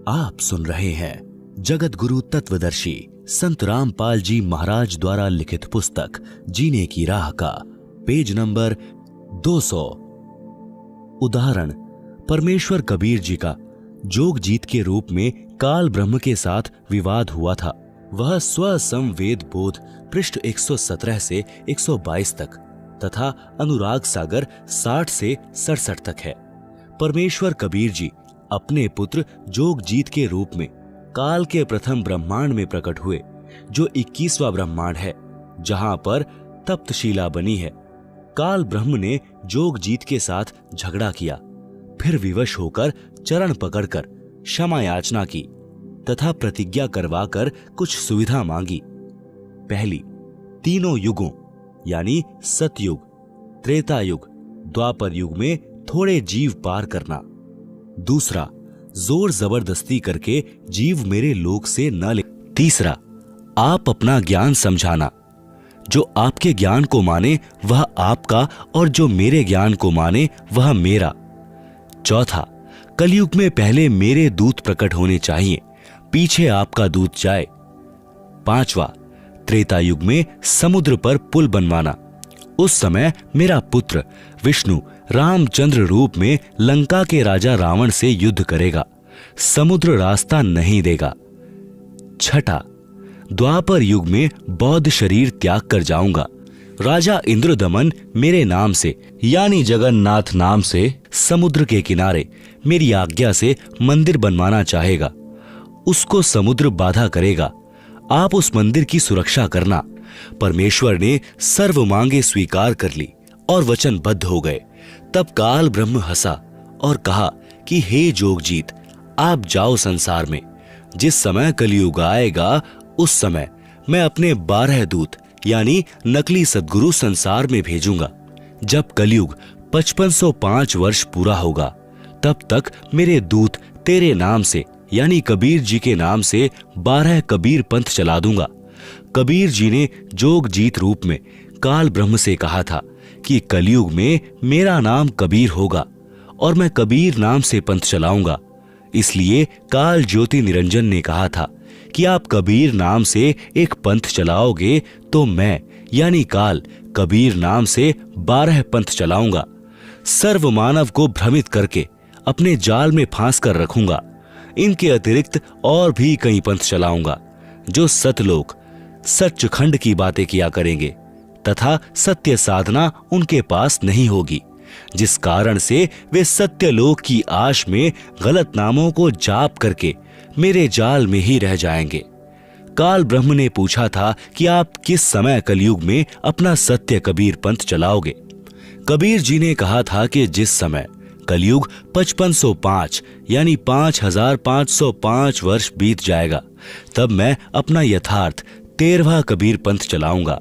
आप सुन रहे हैं जगत गुरु तत्वदर्शी संत रामपाल जी महाराज द्वारा लिखित पुस्तक जीने की राह का पेज नंबर 200। उदाहरण परमेश्वर कबीर जी का जोगजीत के रूप में काल ब्रह्म के साथ विवाद हुआ था। वह स्व संवेद बोध पृष्ठ 117 से 122 तक तथा अनुराग सागर 60 से 67 तक है। परमेश्वर कबीर जी अपने पुत्र जोगजीत के रूप में काल के प्रथम ब्रह्मांड में प्रकट हुए, जो 21वां ब्रह्मांड है, जहां पर तप्तशिला बनी है। काल ब्रह्म ने जोगजीत के साथ झगड़ा किया, फिर विवश होकर चरण पकड़कर क्षमा याचना की तथा प्रतिज्ञा करवाकर कुछ सुविधा मांगी। पहली, तीनों युगों यानी सतयुग, त्रेता युग, द्वापर युग में थोड़े जीव पार करना। दूसरा, जोर जबरदस्ती करके जीव मेरे लोक से न ले। तीसरा, आप अपना ज्ञान समझाना। जो आपके ज्ञान को माने वह आपका और जो मेरे ज्ञान को माने वह मेरा। चौथा, कलयुग में पहले मेरे दूत प्रकट होने चाहिए, पीछे आपका दूत जाए। पांचवा, त्रेता युग में समुद्र पर पुल बनवाना। उस समय मेरा पुत्र विष्णु रामचंद्र रूप में लंका के राजा रावण से युद्ध करेगा, समुद्र रास्ता नहीं देगा। छठा, द्वापर युग में बौद्ध शरीर त्याग कर जाऊंगा। राजा इंद्रदमन मेरे नाम से यानी जगन्नाथ नाम से समुद्र के किनारे मेरी आज्ञा से मंदिर बनवाना चाहेगा, उसको समुद्र बाधा करेगा। आप उस मंदिर की सुरक्षा करना। परमेश्वर ने सर्व मांगे स्वीकार कर ली और वचनबद्ध हो गए। तब काल ब्रह्म हंसा और कहा कि हे जोगजीत, आप जाओ संसार में। जिस समय कलयुग आएगा उस समय मैं अपने 12 दूत यानी नकली सद्गुरु संसार में भेजूंगा। जब कलयुग 5505 वर्ष पूरा होगा, तब तक मेरे दूत तेरे नाम से यानी कबीर जी के नाम से 12 कबीर पंथ चला दूंगा। कबीर जी ने जोगजीत रूप में काल ब्रह्म से कहा था कि कलयुग में मेरा नाम कबीर होगा और मैं कबीर नाम से पंथ चलाऊंगा। इसलिए काल ज्योति निरंजन ने कहा था कि आप कबीर नाम से एक पंथ चलाओगे तो मैं यानी काल कबीर नाम से 12 पंथ चलाऊंगा। सर्व मानव को भ्रमित करके अपने जाल में फांस कर रखूंगा। इनके अतिरिक्त और भी कई पंथ चलाऊंगा जो सतलोक सच्चखंड की बातें किया करेंगे तथा सत्य साधना उनके पास नहीं होगी, जिस कारण से वे सत्यलोक की आश में गलत नामों को जाप करके मेरे जाल में ही रह जाएंगे। काल ब्रह्म ने पूछा था कि आप किस समय कलयुग में अपना सत्य कबीर पंथ चलाओगे। कबीर जी ने कहा था कि जिस समय कलयुग 5505 यानी 5505 वर्ष बीत जाएगा, तब मैं अपना यथार्थ 13वां कबीर पंथ चलाऊंगा।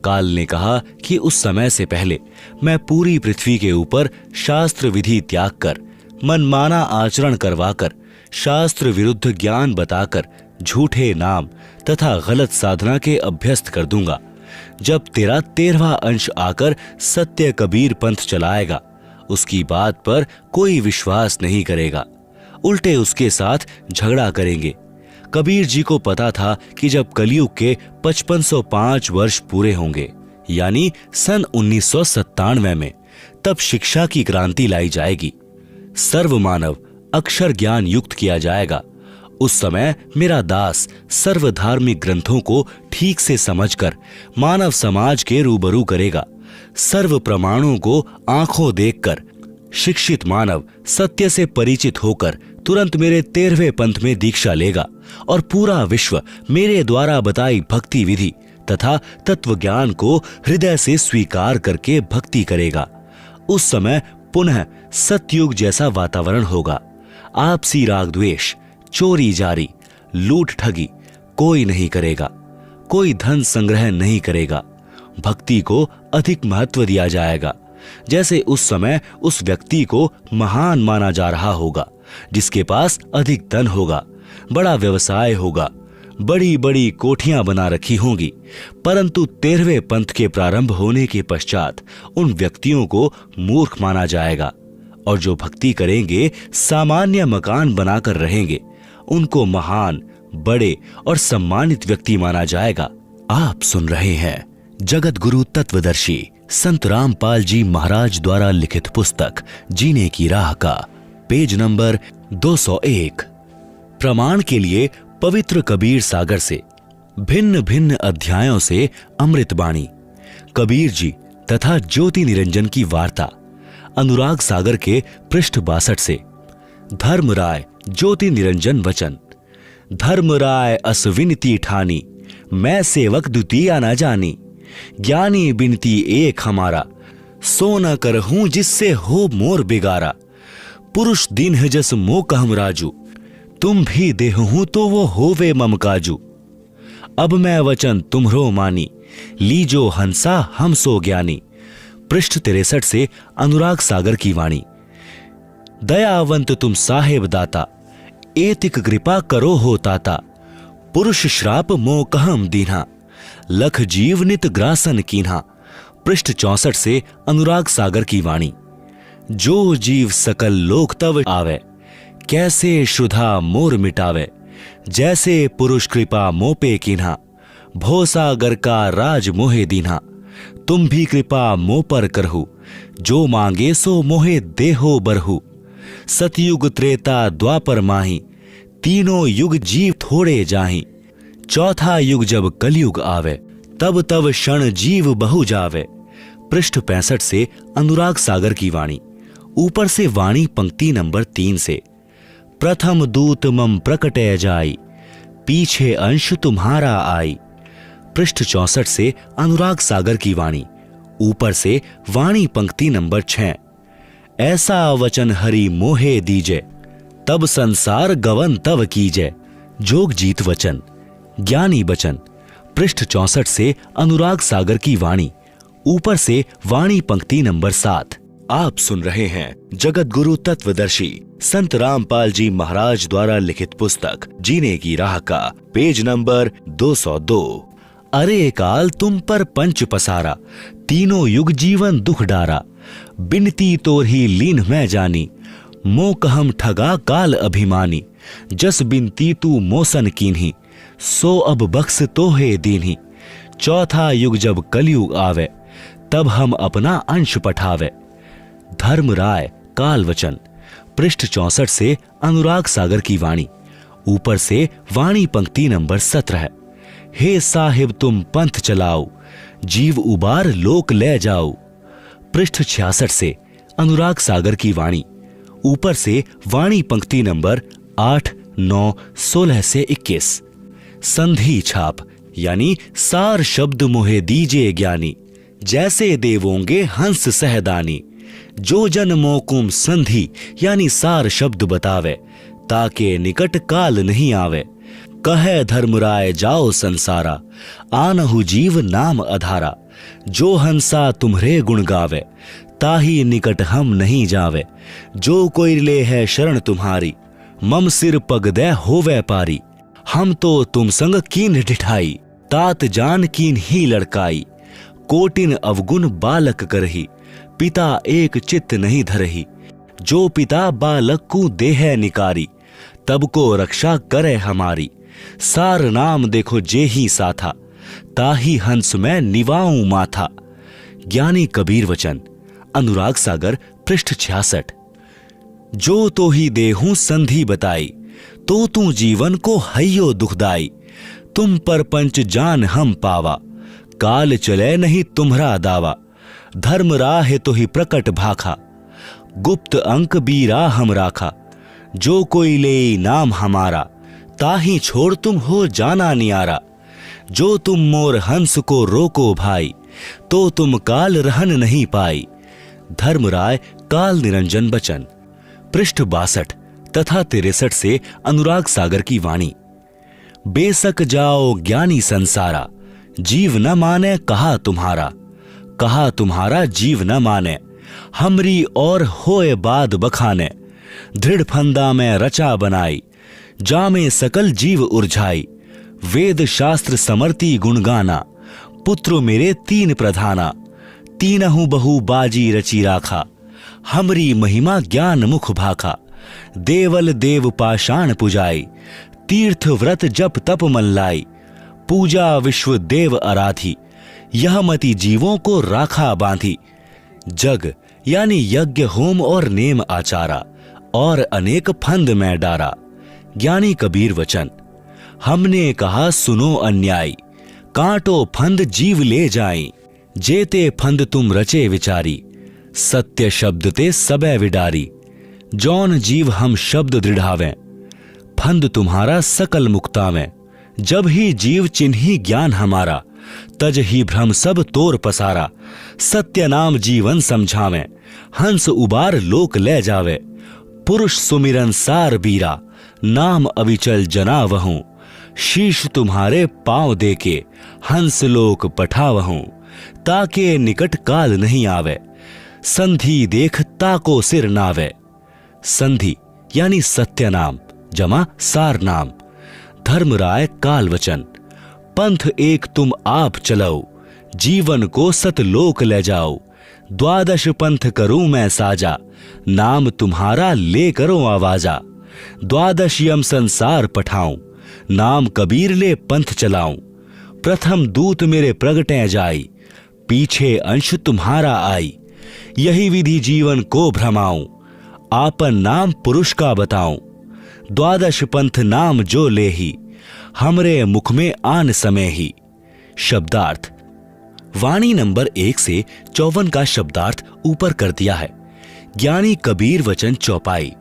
काल ने कहा कि उस समय से पहले मैं पूरी पृथ्वी के ऊपर शास्त्र विधि त्याग कर, मनमाना आचरण करवाकर, शास्त्र विरुद्ध ज्ञान बताकर झूठे नाम तथा गलत साधना के अभ्यस्त कर दूंगा। जब तेरा 13वां अंश आकर सत्य कबीर पंथ चलाएगा, उसकी बात पर कोई विश्वास नहीं करेगा, उल्टे उसके साथ झगड़ा करेंगे। कबीर जी को पता था कि जब कलयुग के 5505 वर्ष पूरे होंगे यानी सन 1997 में, तब शिक्षा की क्रांति लाई जाएगी। सर्व मानव अक्षर ज्ञान युक्त किया जाएगा। उस समय मेरा दास सर्व धार्मिक ग्रंथों को ठीक से समझकर मानव समाज के रूबरू करेगा। सर्व प्रमाणों को आंखों देखकर शिक्षित मानव सत्य से परिचित होकर तुरंत मेरे 13वें पंथ में दीक्षा लेगा और पूरा विश्व मेरे द्वारा बताई भक्ति विधि तथा तत्व ज्ञान को हृदय से स्वीकार करके भक्ति करेगा। उस समय पुनः सतयुग जैसा वातावरण होगा। आपसी राग द्वेष, चोरी जारी, लूट ठगी कोई नहीं करेगा, कोई धन संग्रह नहीं करेगा। भक्ति को अधिक महत्व दिया जाएगा। जैसे उस समय उस व्यक्ति को महान माना जा रहा होगा जिसके पास अधिक धन होगा, बड़ा व्यवसाय होगा, बड़ी बड़ी कोठियां बना रखी होंगी, परंतु 13वें पंथ के प्रारंभ होने के पश्चात उन व्यक्तियों को मूर्ख माना जाएगा। और जो भक्ति करेंगे सामान्य मकान बनाकर रहेंगे, उनको महान, बड़े और सम्मानित व्यक्ति माना जाएगा। आप सुन रहे हैं जगत गुरु तत्वदर्शी संत रामपाल जी महाराज द्वारा लिखित पुस्तक जीने की राह का पेज नंबर 201। प्रमाण के लिए पवित्र कबीर सागर से भिन्न भिन्न अध्यायों से अमृतवाणी, कबीर जी तथा ज्योति निरंजन की वार्ता, अनुराग सागर के पृष्ठ 62 से धर्मराय ज्योति निरंजन वचन। धर्मराय असविनती ठानी, मैं सेवक द्वितीया न जानी। ज्ञानी बिनती एक हमारा, सो न करहूं जिससे हो मोर बिगारा। पुरुष दीन है जस मो कहम राजू, तुम भी देहूं तो वो होवे मम काजू। अब मैं वचन तुम्हरो मानी, लीजो हंसा हम सो ज्ञानी। पृष्ठ 63 से अनुराग सागर की वाणी। दयावंत तुम साहेब दाता, एतिक कृपा करो हो ताता। पुरुष श्राप मो कहम दीन्हा, लख जीव नित ग्रासन कीन्हा। पृष्ठ 64 से अनुराग सागर की वाणी। जो जीव सकल लोक तव आवे, कैसे शुधा मोर मिटावे। जैसे पुरुष कृपा मोपे कीन्हा, भोसागर का राज मोहे दीन्हा। तुम भी कृपा मो पर करहु, जो मांगे सो मोहे देहो बरहु। सतयुग त्रेता द्वापर माही, तीनों युग जीव थोड़े जाही। चौथा युग जब कलयुग आवे, तब तब क्षण जीव बहु जावे। पृष्ठ 65 से अनुराग सागर की वाणी। ऊपर से वाणी पंक्ति नंबर 3 से। प्रथम दूत मम प्रकटय जाई, पीछे अंश तुम्हारा आई। पृष्ठ 64 से अनुराग सागर की वाणी। ऊपर से वाणी पंक्ति नंबर 6। ऐसा वचन हरि मोहे दीजे, तब संसार गवन तव कीजे। जोग जीत वचन, ज्ञानी बचन। पृष्ठ 64 से अनुराग सागर की वाणी। ऊपर से वाणी पंक्ति नंबर 7। आप सुन रहे हैं जगत गुरु तत्वदर्शी संत रामपाल जी महाराज द्वारा लिखित पुस्तक जीने की राह का पेज नंबर 202। अरे काल तुम पर पंच पसारा, तीनों युग जीवन दुख डारा। बिनती तोर ही लीन मैं जानी, मो कहम ठगा काल अभिमानी। जस बिनती तू मोसन कीन्ही, सो अब बख्स तोहे दीन्ही। चौथा युग जब कलयुग आवे, तब हम अपना अंश पठावे। धर्मराय काल वचन। पृष्ठ 64 से अनुराग सागर की वाणी। ऊपर से वाणी पंक्ति नंबर 17। हे साहिब तुम पंथ चलाओ, जीव उबार लोक ले जाओ। पृष्ठ 66 से अनुराग सागर की वाणी। ऊपर से वाणी पंक्ति नंबर 8, 9, 16 से 21। संधि छाप यानी सार शब्द मोहे दीजे ज्ञानी। जैसे देवोंगे हंस सहदानी, जो जन मोकुम संधि यानी सार शब्द बतावे। ताके निकट काल नहीं आवे, कहे धर्मराय जाओ संसारा। आनहु जीव नाम अधारा, जो हंसा तुम्हरे गुण गावे। ताही निकट हम नहीं जावे, जो कोई ले है शरण तुम्हारी। मम सिर पग दे हो व्यापारी, हम तो तुम संग कीन ढिठाई। तात जान कीन ही लड़काई, कोटिन अवगुण बालक करही। पिता एक चित्त नहीं धरही, जो पिता बालक को देह निकारी। तब को रक्षा करे हमारी, सार नाम देखो जे ही साथा। ताही हंस में निवाऊं माथा। ज्ञानी कबीर वचन। अनुराग सागर पृष्ठ 66। जो तो ही देहूं संधि बताई, तो तू जीवन को हइयो दुखदाई। तुम पर पंच जान हम पावा, काल चले नहीं तुम्हरा दावा। धर्म राह तो ही प्रकट भाखा, गुप्त अंक बीरा हम राखा। जो कोई ले नाम हमारा, ताही छोड़ तुम हो जाना नियारा। जो तुम मोर हंस को रोको भाई, तो तुम काल रहन नहीं पाई। धर्मराय काल निरंजन बचन। पृष्ठ 62 तथा 63 से अनुराग सागर की वाणी। बेसक जाओ ज्ञानी संसारा, जीव न माने कहा तुम्हारा। कहा तुम्हारा जीव न माने, हमरी और होए बाद बखाने। दृढ़ फंदा में रचा बनाई, जामे सकल जीव उर्झाई। वेद शास्त्र समर्ति गुणगाना, पुत्र मेरे तीन प्रधाना। तीनहु बहु बाजी रची राखा, हमरी महिमा ज्ञान मुख भाखा। देवल देव पाषाण पुजाई, तीर्थ व्रत जप तप मन लाई, पूजा विश्व देव आराधी, यह मति जीवों को राखा बांधी। जग यानी यज्ञ होम और नेम आचारा, और अनेक फंद में डारा। ज्ञानी कबीर वचन, हमने कहा सुनो अन्यायी, कांटो फंद जीव ले जाई, जेते फंद तुम रचे विचारी, सत्य शब्द ते सबे विडारी। जौन जीव हम शब्द दृढ़ावें, फंद तुम्हारा सकल मुक्तावें। जब ही जीव चिन्ही ज्ञान हमारा, तज ही भ्रम सब तोर पसारा। सत्य नाम जीवन समझावें, हंस उबार लोक ले जावे। पुरुष सुमिरन सार बीरा, नाम अविचल जना वहूं। शीश तुम्हारे पांव देके, हंस लोक पठावहूं। ताके निकट काल नहीं आवे, संधि देख ताको सिर नावे। संधि यानी सत्य नाम जमा सार नाम। धर्मराय काल वचन, पंथ एक तुम आप चलाओ, जीवन को सतलोक ले जाओ। द्वादश पंथ करूं मैं साजा, नाम तुम्हारा ले करो आवाजा। द्वादश यम संसार पठाऊं, नाम कबीर ले पंथ चलाऊं। प्रथम दूत मेरे प्रगटे जाई, पीछे अंश तुम्हारा आई। यही विधि जीवन को भ्रमाऊं, आपन नाम पुरुष का बताऊं। द्वादश पंथ नाम जो लेही, हमरे मुख में आन समय ही। शब्दार्थ, वाणी नंबर 1 से 54 का शब्दार्थ ऊपर कर दिया है। ज्ञानी कबीर वचन चौपाई,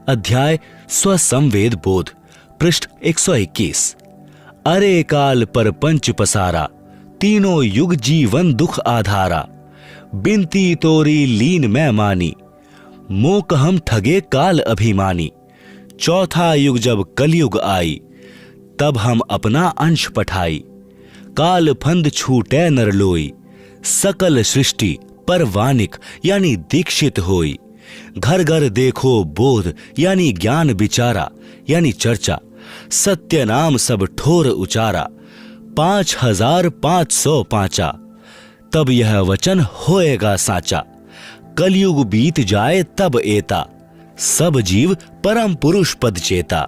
अध्याय स्वसंवेद बोध, पृष्ठ 121। अरे काल पर पंच पसारा, तीनों युग जीवन दुख आधारा। बिनती तोरी लीन मैं मानी, मोक हम ठगे काल अभिमानी। चौथा युग जब कलयुग आई, तब हम अपना अंश पठाई। काल फंद छूटे नरलोई, सकल सृष्टि परवानिक यानी दीक्षित होई। घर घर देखो बोध यानी ज्ञान विचारा यानी चर्चा। सत्य नाम सब ठोर उचारा, 5505 तब यह वचन होएगा साचा। कलयुग बीत जाए तब एता, सब जीव परम पुरुष पद चेता।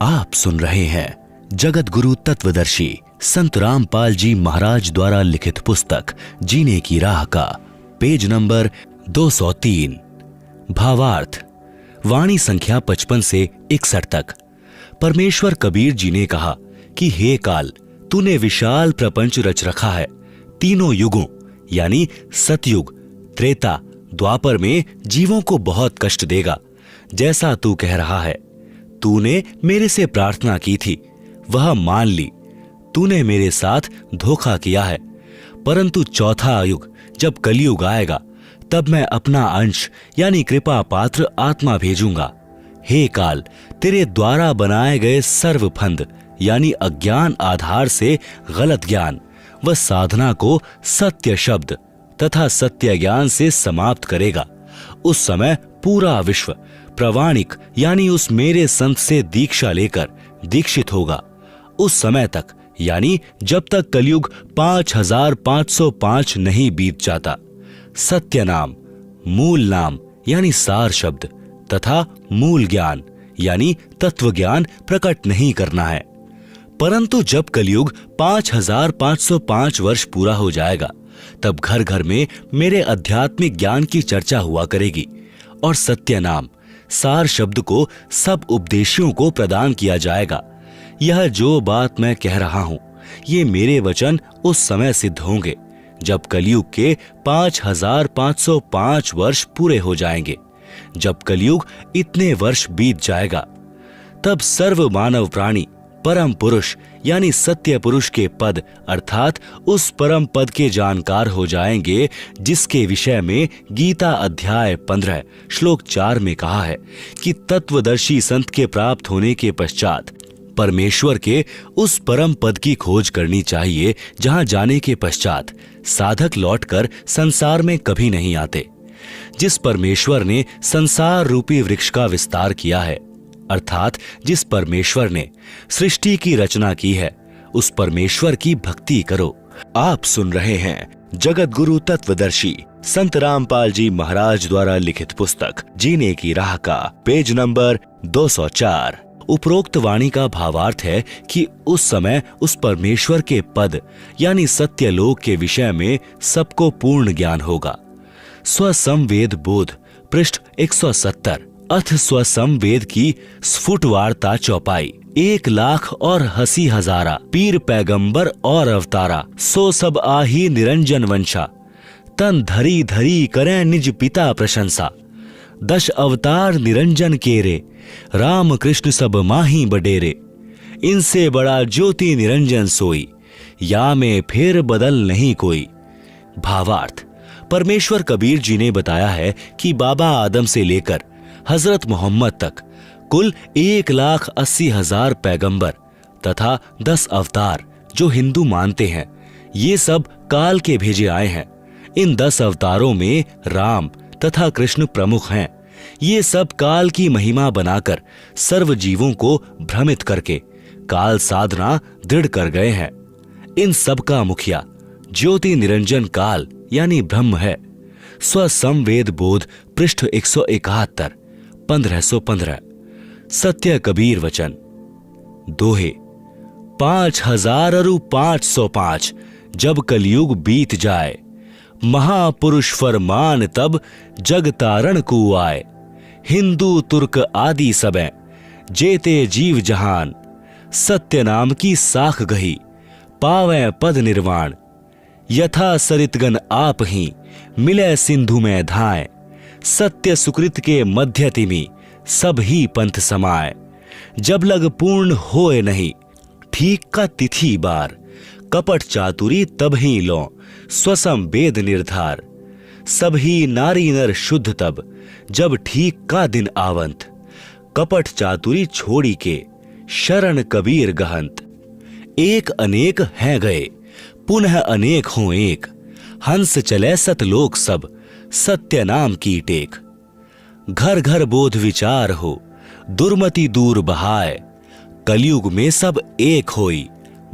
आप सुन रहे हैं जगत गुरु तत्वदर्शी संत रामपाल जी महाराज द्वारा लिखित पुस्तक जीने की राह का पेज नंबर 203। भावार्थ, वाणी संख्या 55 से 61 तक। परमेश्वर कबीर जी ने कहा कि हे काल, तूने विशाल प्रपंच रच रखा है। तीनों युगों यानी सतयुग, त्रेता, द्वापर में जीवों को बहुत कष्ट देगा, जैसा तू कह रहा है। तूने मेरे से प्रार्थना की थी, वह मान ली। तूने मेरे साथ धोखा किया है, परंतु चौथा युग जब कलयुग आएगा, तब मैं अपना अंश यानी कृपा पात्र आत्मा भेजूंगा। हे काल, तेरे द्वारा बनाए गए सर्व फंद यानी अज्ञान आधार से गलत ज्ञान व साधना को सत्य शब्द तथा सत्य ज्ञान से समाप्त करेगा। उस समय पूरा विश्व प्रवाणिक यानी उस मेरे संत से दीक्षा लेकर दीक्षित होगा। उस समय तक यानी जब तक कलयुग 5505 नहीं बीत जाता, सत्य नाम, मूल नाम यानी सार शब्द तथा मूल ज्ञान यानी तत्व ज्ञान प्रकट नहीं करना है। परंतु जब कलयुग 5505 वर्ष पूरा हो जाएगा, तब घर घर में मेरे आध्यात्मिक ज्ञान की चर्चा हुआ करेगी और सत्य नाम, सार शब्द को सब उपदेशियों को प्रदान किया जाएगा। यह जो बात मैं कह रहा हूं, ये मेरे वचन उस समय सिद्ध होंगे जब कलयुग के 5505 वर्ष पूरे हो जाएंगे। जब कलयुग इतने वर्ष बीत जाएगा, तब सर्व मानव प्राणी परम पुरुष यानी सत्य पुरुष के पद अर्थात उस परम पद के जानकार हो जाएंगे, जिसके विषय में गीता अध्याय 15 श्लोक 4 में कहा है कि तत्वदर्शी संत के प्राप्त होने के पश्चात परमेश्वर के उस परम पद की खोज करनी चाहिए, जहां जाने के पश्चात साधक लौटकर संसार में कभी नहीं आते। जिस परमेश्वर ने संसार रूपी वृक्ष का विस्तार किया है, अर्थात जिस परमेश्वर ने सृष्टि की रचना की है, उस परमेश्वर की भक्ति करो। आप सुन रहे हैं जगत गुरु तत्वदर्शी संत रामपाल जी महाराज द्वारा लिखित पुस्तक जीने की राह का पेज नंबर 204। उपरोक्त वाणी का भावार्थ है कि उस समय उस परमेश्वर के पद यानी सत्यलोक के विषय में सबको पूर्ण ज्ञान होगा। स्वसंवेद बोध पृष्ठ 170। अथ स्वसंवेद की स्फुट वार्ता चौपाई। 1,00,000 और 80,000 पीर पैगंबर और अवतारा, सो सब आही निरंजन वंशा, तन धरी धरी करें निज पिता प्रशंसा। 10 अवतार निरंजन केरे, राम कृष्ण सब माही बडेरे। इनसे बड़ा ज्योति निरंजन सोई, या में फेर बदल नहीं कोई। भावार्थ, परमेश्वर कबीर जी ने बताया है कि बाबा आदम से लेकर हजरत मोहम्मद तक कुल 1,80,000 पैगंबर तथा 10 अवतार जो हिंदू मानते हैं, ये सब काल के भेजे आए हैं। इन 10 अवतारों में राम तथा कृष्ण प्रमुख हैं। ये सब काल की महिमा बनाकर सर्व जीवों को भ्रमित करके काल साधना दृढ़ कर गए हैं। इन सब का मुखिया ज्योति निरंजन काल यानी ब्रह्म है। स्वसंवेद बोध पृष्ठ 171 1515। सत्य कबीर वचन दोहे। 5,000 अरु 505 जब कलयुग बीत जाए, महापुरुष फरमान तब जग तारण को आए। हिंदू तुर्क आदि सबे जेते जीव जहान, सत्य नाम की साख गही पावे पद निर्वाण। यथा सरितगन आप ही मिले सिंधु में धाए, सत्य सुकृत के मध्य तिमि सब ही पंथ समाए। जब लग पूर्ण होए नहीं ठीक का तिथि बार, कपट चातुरी तब ही लो स्वसंवेद निर्धार। सब ही नारी नर शुद्ध तब जब ठीक का दिन आवंत, कपट चातुरी छोड़ी के शरण कबीर गहंत। एक अनेक हैं गए पुनः अनेक हों एक, हंस चले सतलोक सब सत्य नाम की टेक। घर घर बोध विचार हो दुर्मति दूर बहाए, कलयुग में सब एक होई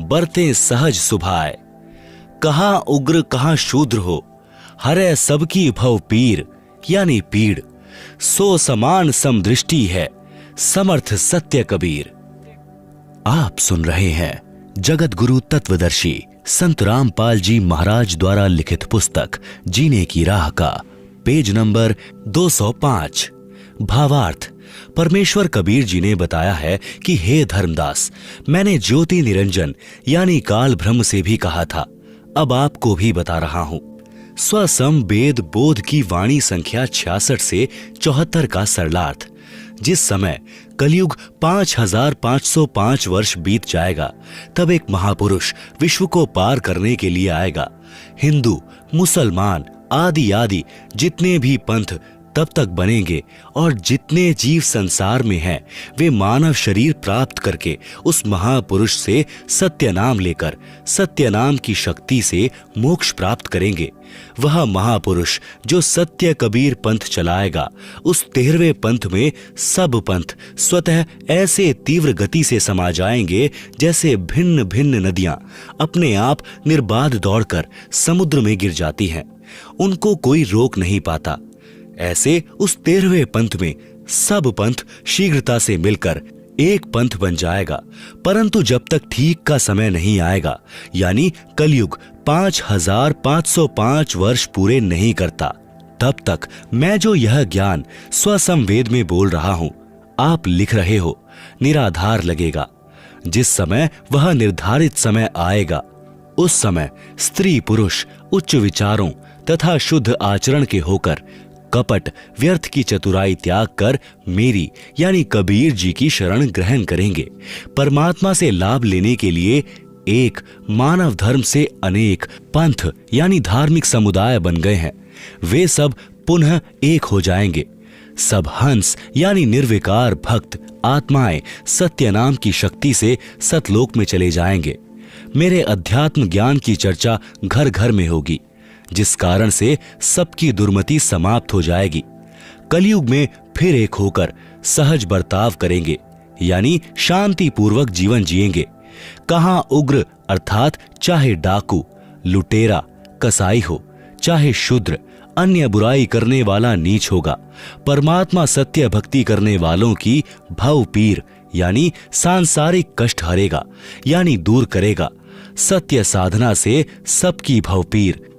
बरते सहज सुभाए। कहाँ उग्र कहाँ शूद्र हो हरे सबकी भव पीर यानी पीड़, सो समान समदृष्टि है समर्थ सत्य कबीर। आप सुन रहे हैं जगत गुरु तत्वदर्शी संत रामपाल जी महाराज द्वारा लिखित पुस्तक जीने की राह का पेज नंबर 205। भावार्थ, परमेश्वर कबीर जी ने बताया है कि हे धर्मदास, मैंने ज्योति निरंजन यानी काल ब्रह्म से भी कहा था, अब आपको भी बता रहा हूं। स्वसंवेद बोध की वाणी संख्या 66 से 74 का सरलार्थ। जिस समय कलयुग 5,505 वर्ष बीत जाएगा, तब एक महापुरुष विश्व को पार करने के लिए आएगा। हिंदू, मुसलमान आदि आदि जितने भी पंथ तब तक बनेंगे और जितने जीव संसार में हैं, वे मानव शरीर प्राप्त करके उस महापुरुष से सत्य नाम लेकर सत्य नाम की शक्ति से मोक्ष प्राप्त करेंगे। वह महापुरुष जो सत्य कबीर पंथ चलाएगा, उस 13वें पंथ में सब पंथ स्वतः ऐसे तीव्र गति से समा जाएंगे जैसे भिन्न भिन्न नदियां अपने आप निर्बाध दौड़कर समुद्र में गिर जाती हैं। उनको कोई रोक नहीं पाता। ऐसे उस 13वें पंथ में सब पंथ शीघ्रता से मिलकर एक पंथ बन जाएगा। परंतु जब तक ठीक का समय नहीं आएगा, यानी कलयुग 5,505 वर्ष पूरे नहीं करता, तब तक मैं जो यह ज्ञान स्वसंवेद में बोल रहा हूं, आप लिख रहे हो, निराधार लगेगा। जिस समय वह निर्धारित समय आएगा, उस समय स्त्री पुरुष उच्च विचारों तथा शुद्ध आचरण के होकर कपट व्यर्थ की चतुराई त्याग कर मेरी यानी कबीर जी की शरण ग्रहण करेंगे। परमात्मा से लाभ लेने के लिए एक मानव धर्म से अनेक पंथ यानी धार्मिक समुदाय बन गए हैं। वे सब पुनः एक हो जाएंगे। सब हंस यानी निर्विकार भक्त आत्माएं सत्य नाम की शक्ति से सतलोक में चले जाएंगे। मेरे अध्यात्म ज्ञान की चर्चा घर घर में होगी, जिस कारण से सबकी दुर्मति समाप्त हो जाएगी। कलयुग में फिर एक होकर सहज बर्ताव करेंगे, यानी शांति पूर्वक जीवन जिएंगे। कहां उग्र अर्थात चाहे डाकू, लुटेरा, कसाई हो, चाहे शूद्र, अन्य बुराई करने वाला नीच होगा। परमात्मा सत्य भक्ति करने वालों की भव पीर यानी सांसारिक कष्ट हरेगा, यानी दूर करेगा। सत्य साधना से सबकी भव पीर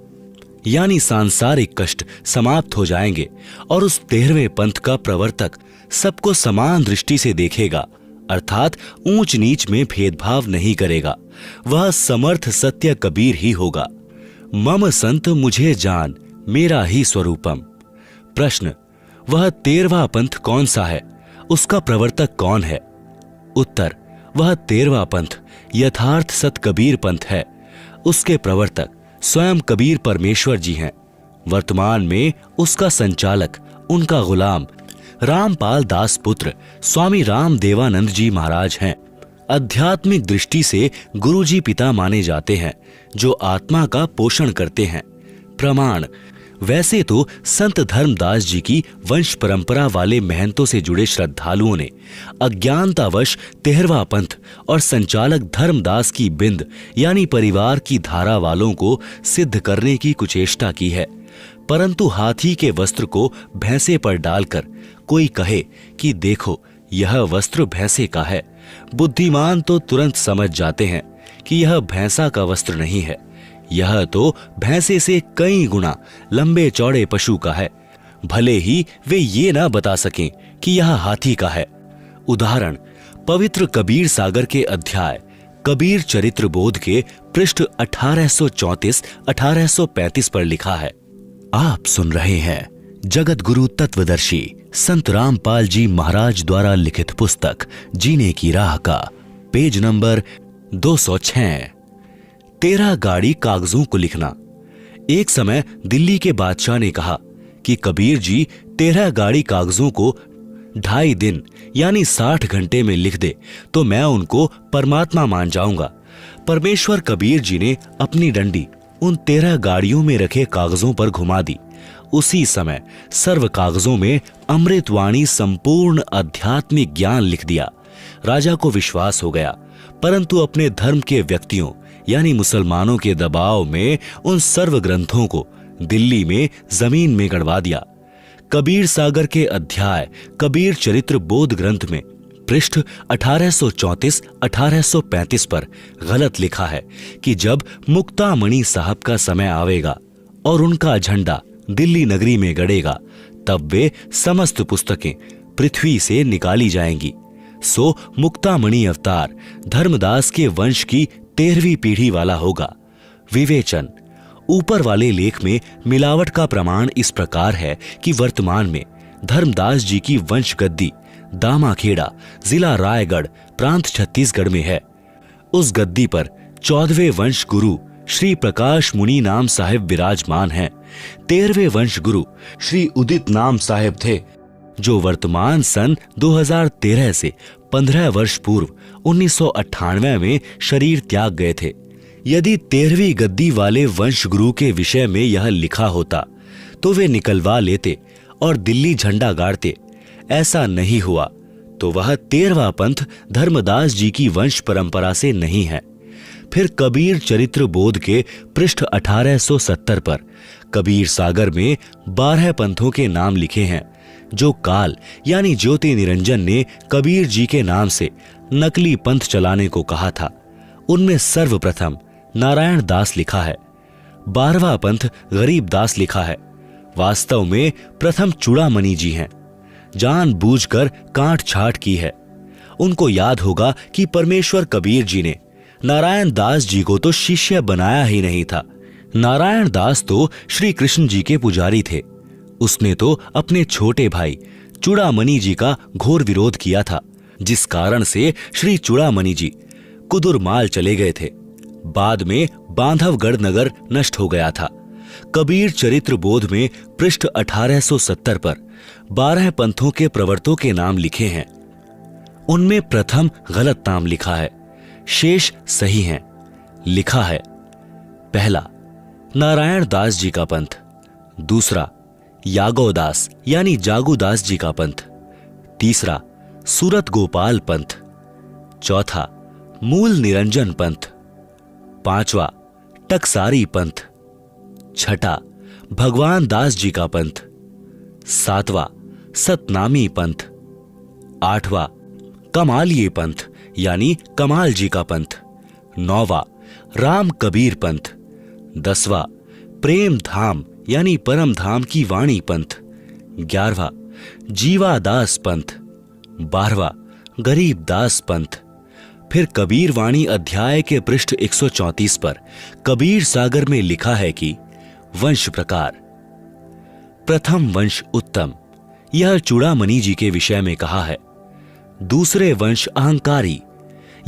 यानी सांसारिक कष्ट समाप्त हो जाएंगे और उस 13वें पंथ का प्रवर्तक सबको समान दृष्टि से देखेगा, अर्थात ऊंच नीच में भेदभाव नहीं करेगा। वह समर्थ सत्य कबीर ही होगा। मम संत मुझे जान, मेरा ही स्वरूपम। प्रश्न, वह 13वां पंथ कौन सा है? उसका प्रवर्तक कौन है? उत्तर, वह 13वां पंथ यथार्थ सत कबीर पंथ है। उसके प्रवर्तक स्वयं कबीर परमेश्वर जी हैं। वर्तमान में उसका संचालक उनका गुलाम रामपाल दास पुत्र स्वामी राम देवानंद जी महाराज हैं। आध्यात्मिक दृष्टि से गुरुजी पिता माने जाते हैं, जो आत्मा का पोषण करते हैं। प्रमाण, वैसे तो संत धर्मदास जी की वंश परंपरा वाले महंतों से जुड़े श्रद्धालुओं ने अज्ञानतावश 13वां पंथ और संचालक धर्मदास की बिंद यानी परिवार की धारा वालों को सिद्ध करने की कुचेष्टा की है, परंतु हाथी के वस्त्र को भैंसे पर डालकर कोई कहे कि देखो यह वस्त्र भैंसे का है, बुद्धिमान तो तुरंत समझ जाते हैं कि यह भैंसा का वस्त्र नहीं है, यह तो भैंसे से कई गुना लंबे चौड़े पशु का है, भले ही वे ये ना बता सकें कि यह हाथी का है। उदाहरण, पवित्र कबीर सागर के अध्याय कबीर चरित्र बोध के पृष्ठ 1834-1835 पर लिखा है। आप सुन रहे हैं जगत गुरु तत्वदर्शी संत रामपाल जी महाराज द्वारा लिखित पुस्तक जीने की राह का पेज नंबर 206। 13 गाड़ी कागजों को लिखना। एक समय दिल्ली के बादशाह ने कहा कि कबीर जी 13 गाड़ी कागजों को 2.5 दिन यानी 60 घंटे में लिख दे तो मैं उनको परमात्मा मान जाऊंगा। परमेश्वर कबीर जी ने अपनी डंडी उन 13 गाड़ियों में रखे कागजों पर घुमा दी। उसी समय सर्व कागजों में अमृतवाणी संपूर्ण आध्यात्मिक ज्ञान लिख दिया। राजा को विश्वास हो गया, परंतु अपने धर्म के व्यक्तियों यानी मुसलमानों के दबाव में उन सर्व ग्रंथों को दिल्ली में जमीन में गड़वा दिया। कबीर सागर के अध्याय कबीर चरित्र बोध ग्रंथ में पृष्ठ 1834-1835 पर गलत लिखा है कि जब मुक्तामणि साहब का समय आवेगा और उनका झंडा दिल्ली नगरी में गड़ेगा, तब वे समस्त पुस्तकें पृथ्वी से निकाली जाएंगी। सो मुक्तामणि अवतार धर्मदास के वंश की 13वीं पीढ़ी वाला होगा। विवेचन, ऊपर वाले लेख में मिलावट का प्रमाण इस प्रकार है कि वर्तमान में धर्मदास जी की वंश गद्दी दामाखेड़ा, जिला रायगढ़, प्रांत छत्तीसगढ़ में है। उस गद्दी पर 14वें वंश गुरु श्री प्रकाश मुनि नाम साहिब विराजमान हैं। 13वें वंश गुरु श्री उदित नाम साहिब थे, जो वर्तमान सन 2013 से 15 वर्ष पूर्व 1998 में शरीर त्याग गए थे। यदि 13वीं गद्दी वाले वंश गुरु के विषय में यह लिखा होता तो वे निकलवा लेते और दिल्ली झंडा गाड़ते। ऐसा नहीं हुआ तो वह 13वां पंथ धर्मदास जी की वंश परंपरा से नहीं है। फिर कबीर चरित्र बोध के पृष्ठ 1870 पर कबीर सागर में 12 पंथों के नाम लिखे हैं, जो काल यानी ज्योति निरंजन ने कबीर जी के नाम से नकली पंथ चलाने को कहा था। उनमें सर्वप्रथम नारायण दास लिखा है। 12वां पंथ गरीब दास लिखा है। वास्तव में प्रथम चूड़ामणि जी हैं। जानबूझकर काट छाट की है। उनको याद होगा कि परमेश्वर कबीर जी ने नारायण दास जी को तो शिष्य बनाया ही नहीं था। नारायण दास तो श्री कृष्ण जी के पुजारी थे। उसने तो अपने छोटे भाई चूड़ामणि जी का घोर विरोध किया था, जिस कारण से श्री चूड़ामणि जी कुदुरमाल चले गए थे। बाद में बांधवगढ़ नगर नष्ट हो गया था। कबीर चरित्र बोध में पृष्ठ 1870 पर 12 पंथों के प्रवर्तों के नाम लिखे हैं। उनमें प्रथम गलत नाम लिखा है, शेष सही हैं। लिखा है, पहला नारायण दास जी का पंथ, दूसरा यागोदास यानी जागुदास जी का पंथ, तीसरा सूरत गोपाल पंथ, चौथा मूल निरंजन पंथ, पांचवा टकसारी पंथ, छठा भगवान दास जी का पंथ, सातवां सतनामी पंथ, आठवां कमालिये पंथ यानी कमाल जी का पंथ, नौवां राम कबीर पंथ, 10वां प्रेम धाम यानी परम धाम की वाणी पंथ, 11वां जीवादास पंथ, 12वां गरीब दास पंथ। फिर कबीर वाणी अध्याय के पृष्ठ 134 पर कबीर सागर में लिखा है कि वंश प्रकार, प्रथम वंश उत्तम, यह चूड़ामणि जी के विषय में कहा है। दूसरे वंश अहंकारी,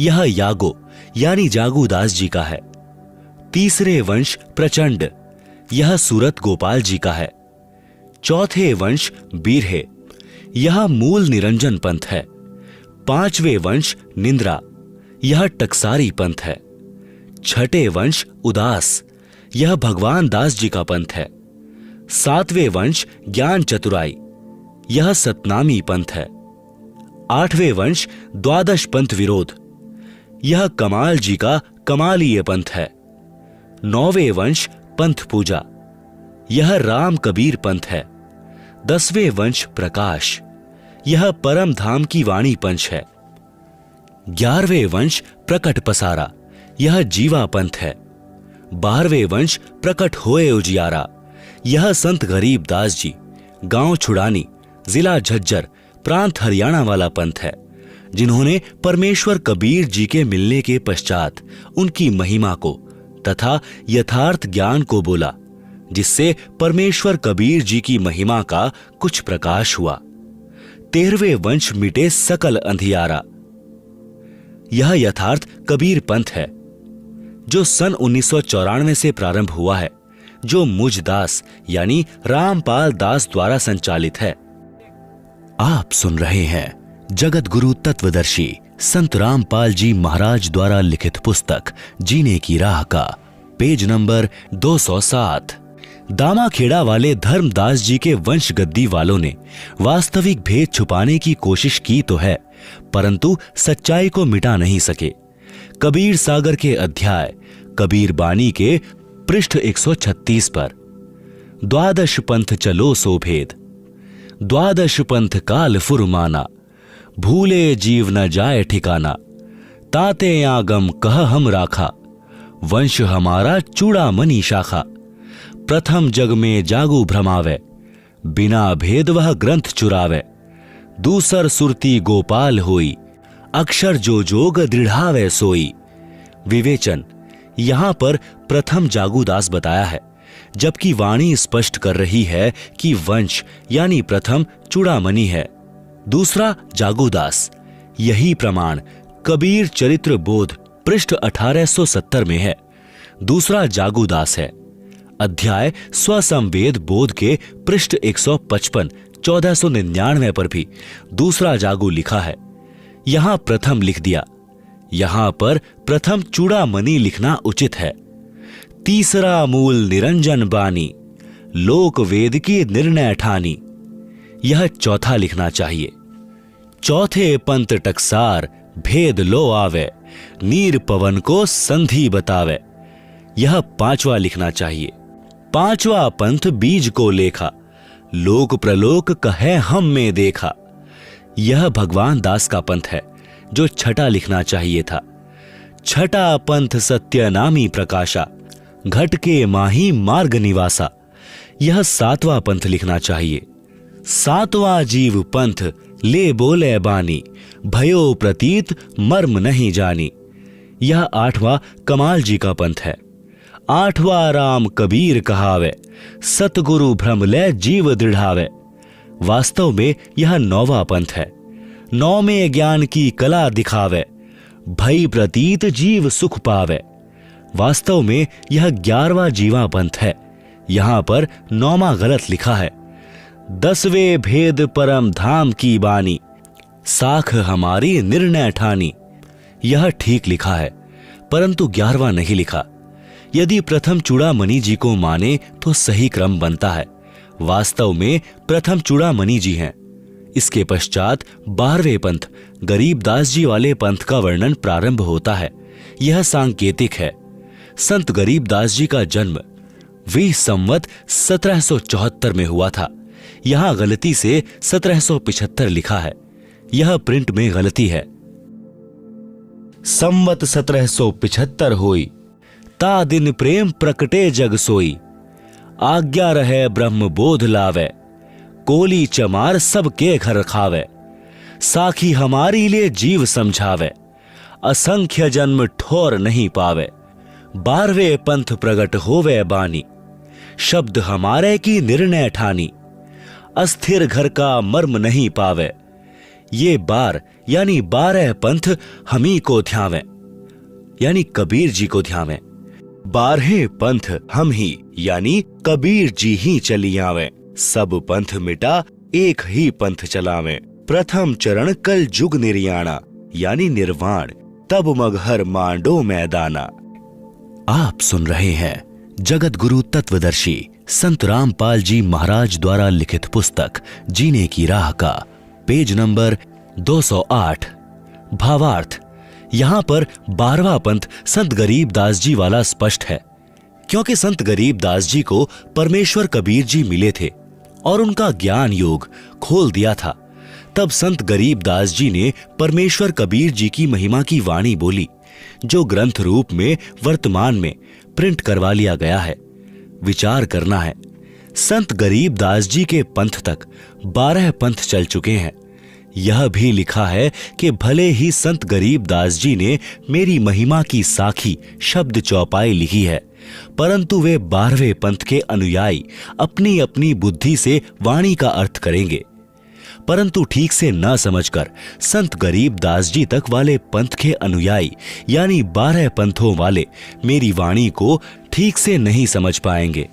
यह यागो यानी जागूदास जी का है। तीसरे वंश प्रचंड, यह सूरत गोपाल जी का है। चौथे वंश बीरहे, यह मूल निरंजन पंथ है। पांचवें वंश निंद्रा, यह टकसारी पंथ है। छठे वंश उदास, यह भगवान दास जी का पंथ है। सातवें वंश ज्ञान चतुराई, यह सतनामी पंथ है। आठवें वंश द्वादश पंथ विरोध, यह कमाल जी का कमालीय पंथ है। नौवें वंश पंथ पूजा, यह राम कबीर पंथ है। 10वें वंश प्रकाश, यह परम धाम की वाणी पंच है। 11वें वंश प्रकट पसारा, यह जीवा पंथ है। 12वें वंश प्रकट होए उजियारा, यह संत गरीब दास जी, गांव छुड़ानी, जिला झज्जर, प्रांत हरियाणा वाला पंथ है, जिन्होंने परमेश्वर कबीर जी के मिलने के पश्चात उनकी महिमा को तथा यथार्थ ज्ञान को बोला, जिससे परमेश्वर कबीर जी की महिमा का कुछ प्रकाश हुआ। 13वें वंश मिटे सकल अंधियारा, यह यथार्थ कबीर पंथ है, जो सन 1994 से प्रारंभ हुआ है, जो मुझ दास यानी रामपाल दास द्वारा संचालित है। आप सुन रहे हैं जगत गुरु तत्वदर्शी संत रामपाल जी महाराज द्वारा लिखित पुस्तक जीने की राह का पेज नंबर 207। दामाखेड़ा वाले धर्मदास जी के वंश गद्दी वालों ने वास्तविक भेद छुपाने की कोशिश की तो है, परंतु सच्चाई को मिटा नहीं सके। कबीर सागर के अध्याय कबीर बानी के पृष्ठ 136 पर द्वादश पंथ चलो सो भेद, द्वादश पंथ काल फुरमाना, भूले जीव न जाए ठिकाना, ताते आगम कह हम राखा, वंश हमारा चूड़ामणि शाखा, प्रथम जग में जागू भ्रमावे, बिना भेद वह ग्रंथ चुरावे, दूसर सुरती गोपाल होई, अक्षर जो जोग दृढ़ावे सोई। विवेचन, यहां पर प्रथम जागूदास बताया है, जबकि वाणी स्पष्ट कर रही है कि वंश यानी प्रथम चूड़ामणि है, दूसरा जागूदास। यही प्रमाण कबीर चरित्र बोध पृष्ठ 1870 में है, दूसरा जागूदास है। अध्याय स्वसंवेद बोध के पृष्ठ 155 1499 पर भी दूसरा जागू लिखा है। यहां प्रथम लिख दिया, यहां पर प्रथम चूड़ामणि लिखना उचित है। तीसरा मूल निरंजन बानी, लोक वेद की निर्णय ठानी, यह चौथा लिखना चाहिए। चौथे पंथ टकसार भेद लो आवे, नीर पवन को संधि बतावे, यह पांचवा लिखना चाहिए। पांचवा पंथ बीज को लेखा, लोक प्रलोक कहे हम में देखा, यह भगवान दास का पंथ है, जो छठा लिखना चाहिए था। छठा पंथ सत्यनामी प्रकाशा, घट के माही मार्ग निवासा, यह सातवां पंथ लिखना चाहिए। सातवां जीव पंथ ले बोले बानी, भयो प्रतीत मर्म नहीं जानी, यह आठवां कमाल जी का पंथ है। आठवां राम कबीर कहावे, सतगुरु भ्रम ले जीव दृढ़ावे, वास्तव में यह नौवां पंथ है। नौ में ज्ञान की कला दिखावे, भई प्रतीत जीव सुख पावे, वास्तव में यह 11वां जीवा पंथ है, यहां पर 9वां गलत लिखा है। 10वें भेद परम धाम की बानी, साख हमारी निर्णय ठानी, यह ठीक लिखा है, परंतु 11वां नहीं लिखा। यदि प्रथम चूड़ामणि जी को माने तो सही क्रम बनता है, वास्तव में प्रथम चूड़ामणि जी हैं। इसके पश्चात 12वें पंथ गरीबदास जी वाले पंथ का वर्णन प्रारंभ होता है। यह सांकेतिक है। संत गरीबदास जी का जन्म वे संवत 1774 में हुआ था। यहां गलती से 1775 लिखा है, यह प्रिंट में गलती है। संवत 1775 होई, ता दिन प्रेम प्रकटे जग सोई। आज्ञा रहे ब्रह्म बोध लावे, कोली चमार सबके घर खावे। साखी हमारी लिए जीव समझावे, असंख्य जन्म ठोर नहीं पावे। 12वें पंथ प्रगट होवे बानी, शब्द हमारे की निर्णय ठानी। अस्थिर घर का मर्म नहीं पावे, ये 12 यानी 12 पंथ हमी को ध्यावे, यानी कबीर जी को ध्यावे। 12 पंथ हम ही यानी कबीर जी ही चली आवे। सब पंथ मिटा एक ही पंथ चलावे। प्रथम चरण कल जुग निर्याणा, यानी निर्वाण, तब मगहर मांडो मैदाना। आप सुन रहे हैं जगत गुरु तत्वदर्शी संत रामपाल जी महाराज द्वारा लिखित पुस्तक जीने की राह का पेज नंबर 208। भावार्थ, यहां पर 12वां पंथ संत गरीबदास जी वाला स्पष्ट है, क्योंकि संत गरीबदास जी को परमेश्वर कबीर जी मिले थे और उनका ज्ञान योग खोल दिया था। तब संत गरीबदास जी ने परमेश्वर कबीर जी की महिमा की वाणी बोली, जो ग्रंथ रूप में वर्तमान में प्रिंट करवा लिया गया है। विचार करना है, संत गरीबदास जी के पंथ तक 12 पंथ चल चुके हैं। यह भी लिखा है कि भले ही संत गरीबदास जी ने मेरी महिमा की साखी शब्द चौपाई लिखी है, परंतु वे 12वें पंथ के अनुयायी अपनी अपनी बुद्धि से वाणी का अर्थ करेंगे। परंतु ठीक से न समझकर संत गरीबदास जी तक वाले पंथ के अनुयायी यानी 12 पंथों वाले मेरी वाणी को ठीक से नहीं समझ पाएंगे,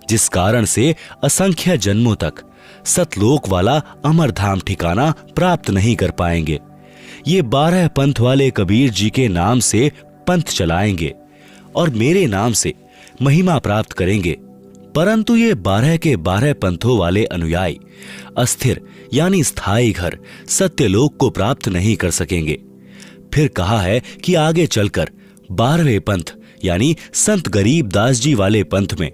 जिस कारण से असंख्य जन्मों तक सतलोक वाला अमरधाम ठिकाना प्राप्त नहीं कर पाएंगे। ये 12 पंथ वाले कबीर जी के नाम से पंथ चलाएंगे और मेरे नाम से महिमा प्राप्त करेंगे, परंतु ये 12 के 12 पंथों वाले अनुयायी अस्थिर यानी स्थायी घर सत्यलोक को प्राप्त नहीं कर सकेंगे। फिर कहा है कि आगे चलकर 12वें पंथ यानी संत गरीबदास जी वाले पंथ में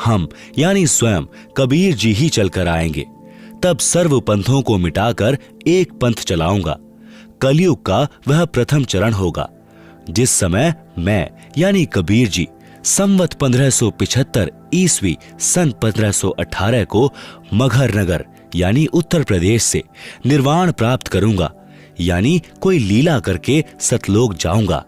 हम यानी स्वयं कबीर जी ही चलकर आएंगे। तब सर्व पंथों को मिटाकर एक पंथ चलाऊंगा। कलयुग का वह प्रथम चरण होगा, जिस समय मैं यानी कबीर जी संवत 1575 ईस्वी सन 1518 को मगहर नगर यानी उत्तर प्रदेश से निर्वाण प्राप्त करूंगा, यानी कोई लीला करके सतलोक जाऊंगा।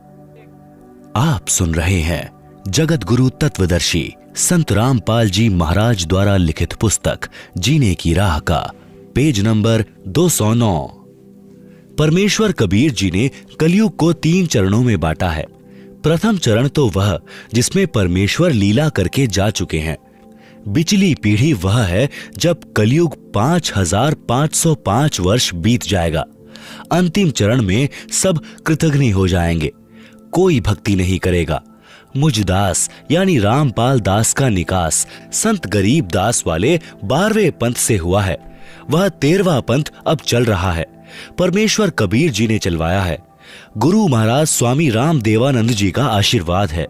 आप सुन रहे हैं जगत गुरु तत्वदर्शी संत रामपाल जी महाराज द्वारा लिखित पुस्तक जीने की राह का पेज नंबर 209। परमेश्वर कबीर जी ने कलयुग को 3 चरणों में बांटा है। प्रथम चरण तो वह जिसमें परमेश्वर लीला करके जा चुके हैं। बिचली पीढ़ी वह है जब कलयुग 5505 वर्ष बीत जाएगा। अंतिम चरण में सब कृतघ्न हो जाएंगे, कोई भक्ति नहीं करेगा। मुझदास यानी रामपाल दास का निकास संत गरीबदास वाले 12वें पंथ से हुआ है। वह 13वां पंथ अब चल रहा है, परमेश्वर कबीर जी ने चलवाया है। गुरु महाराज स्वामी राम देवानंद जी का आशीर्वाद है।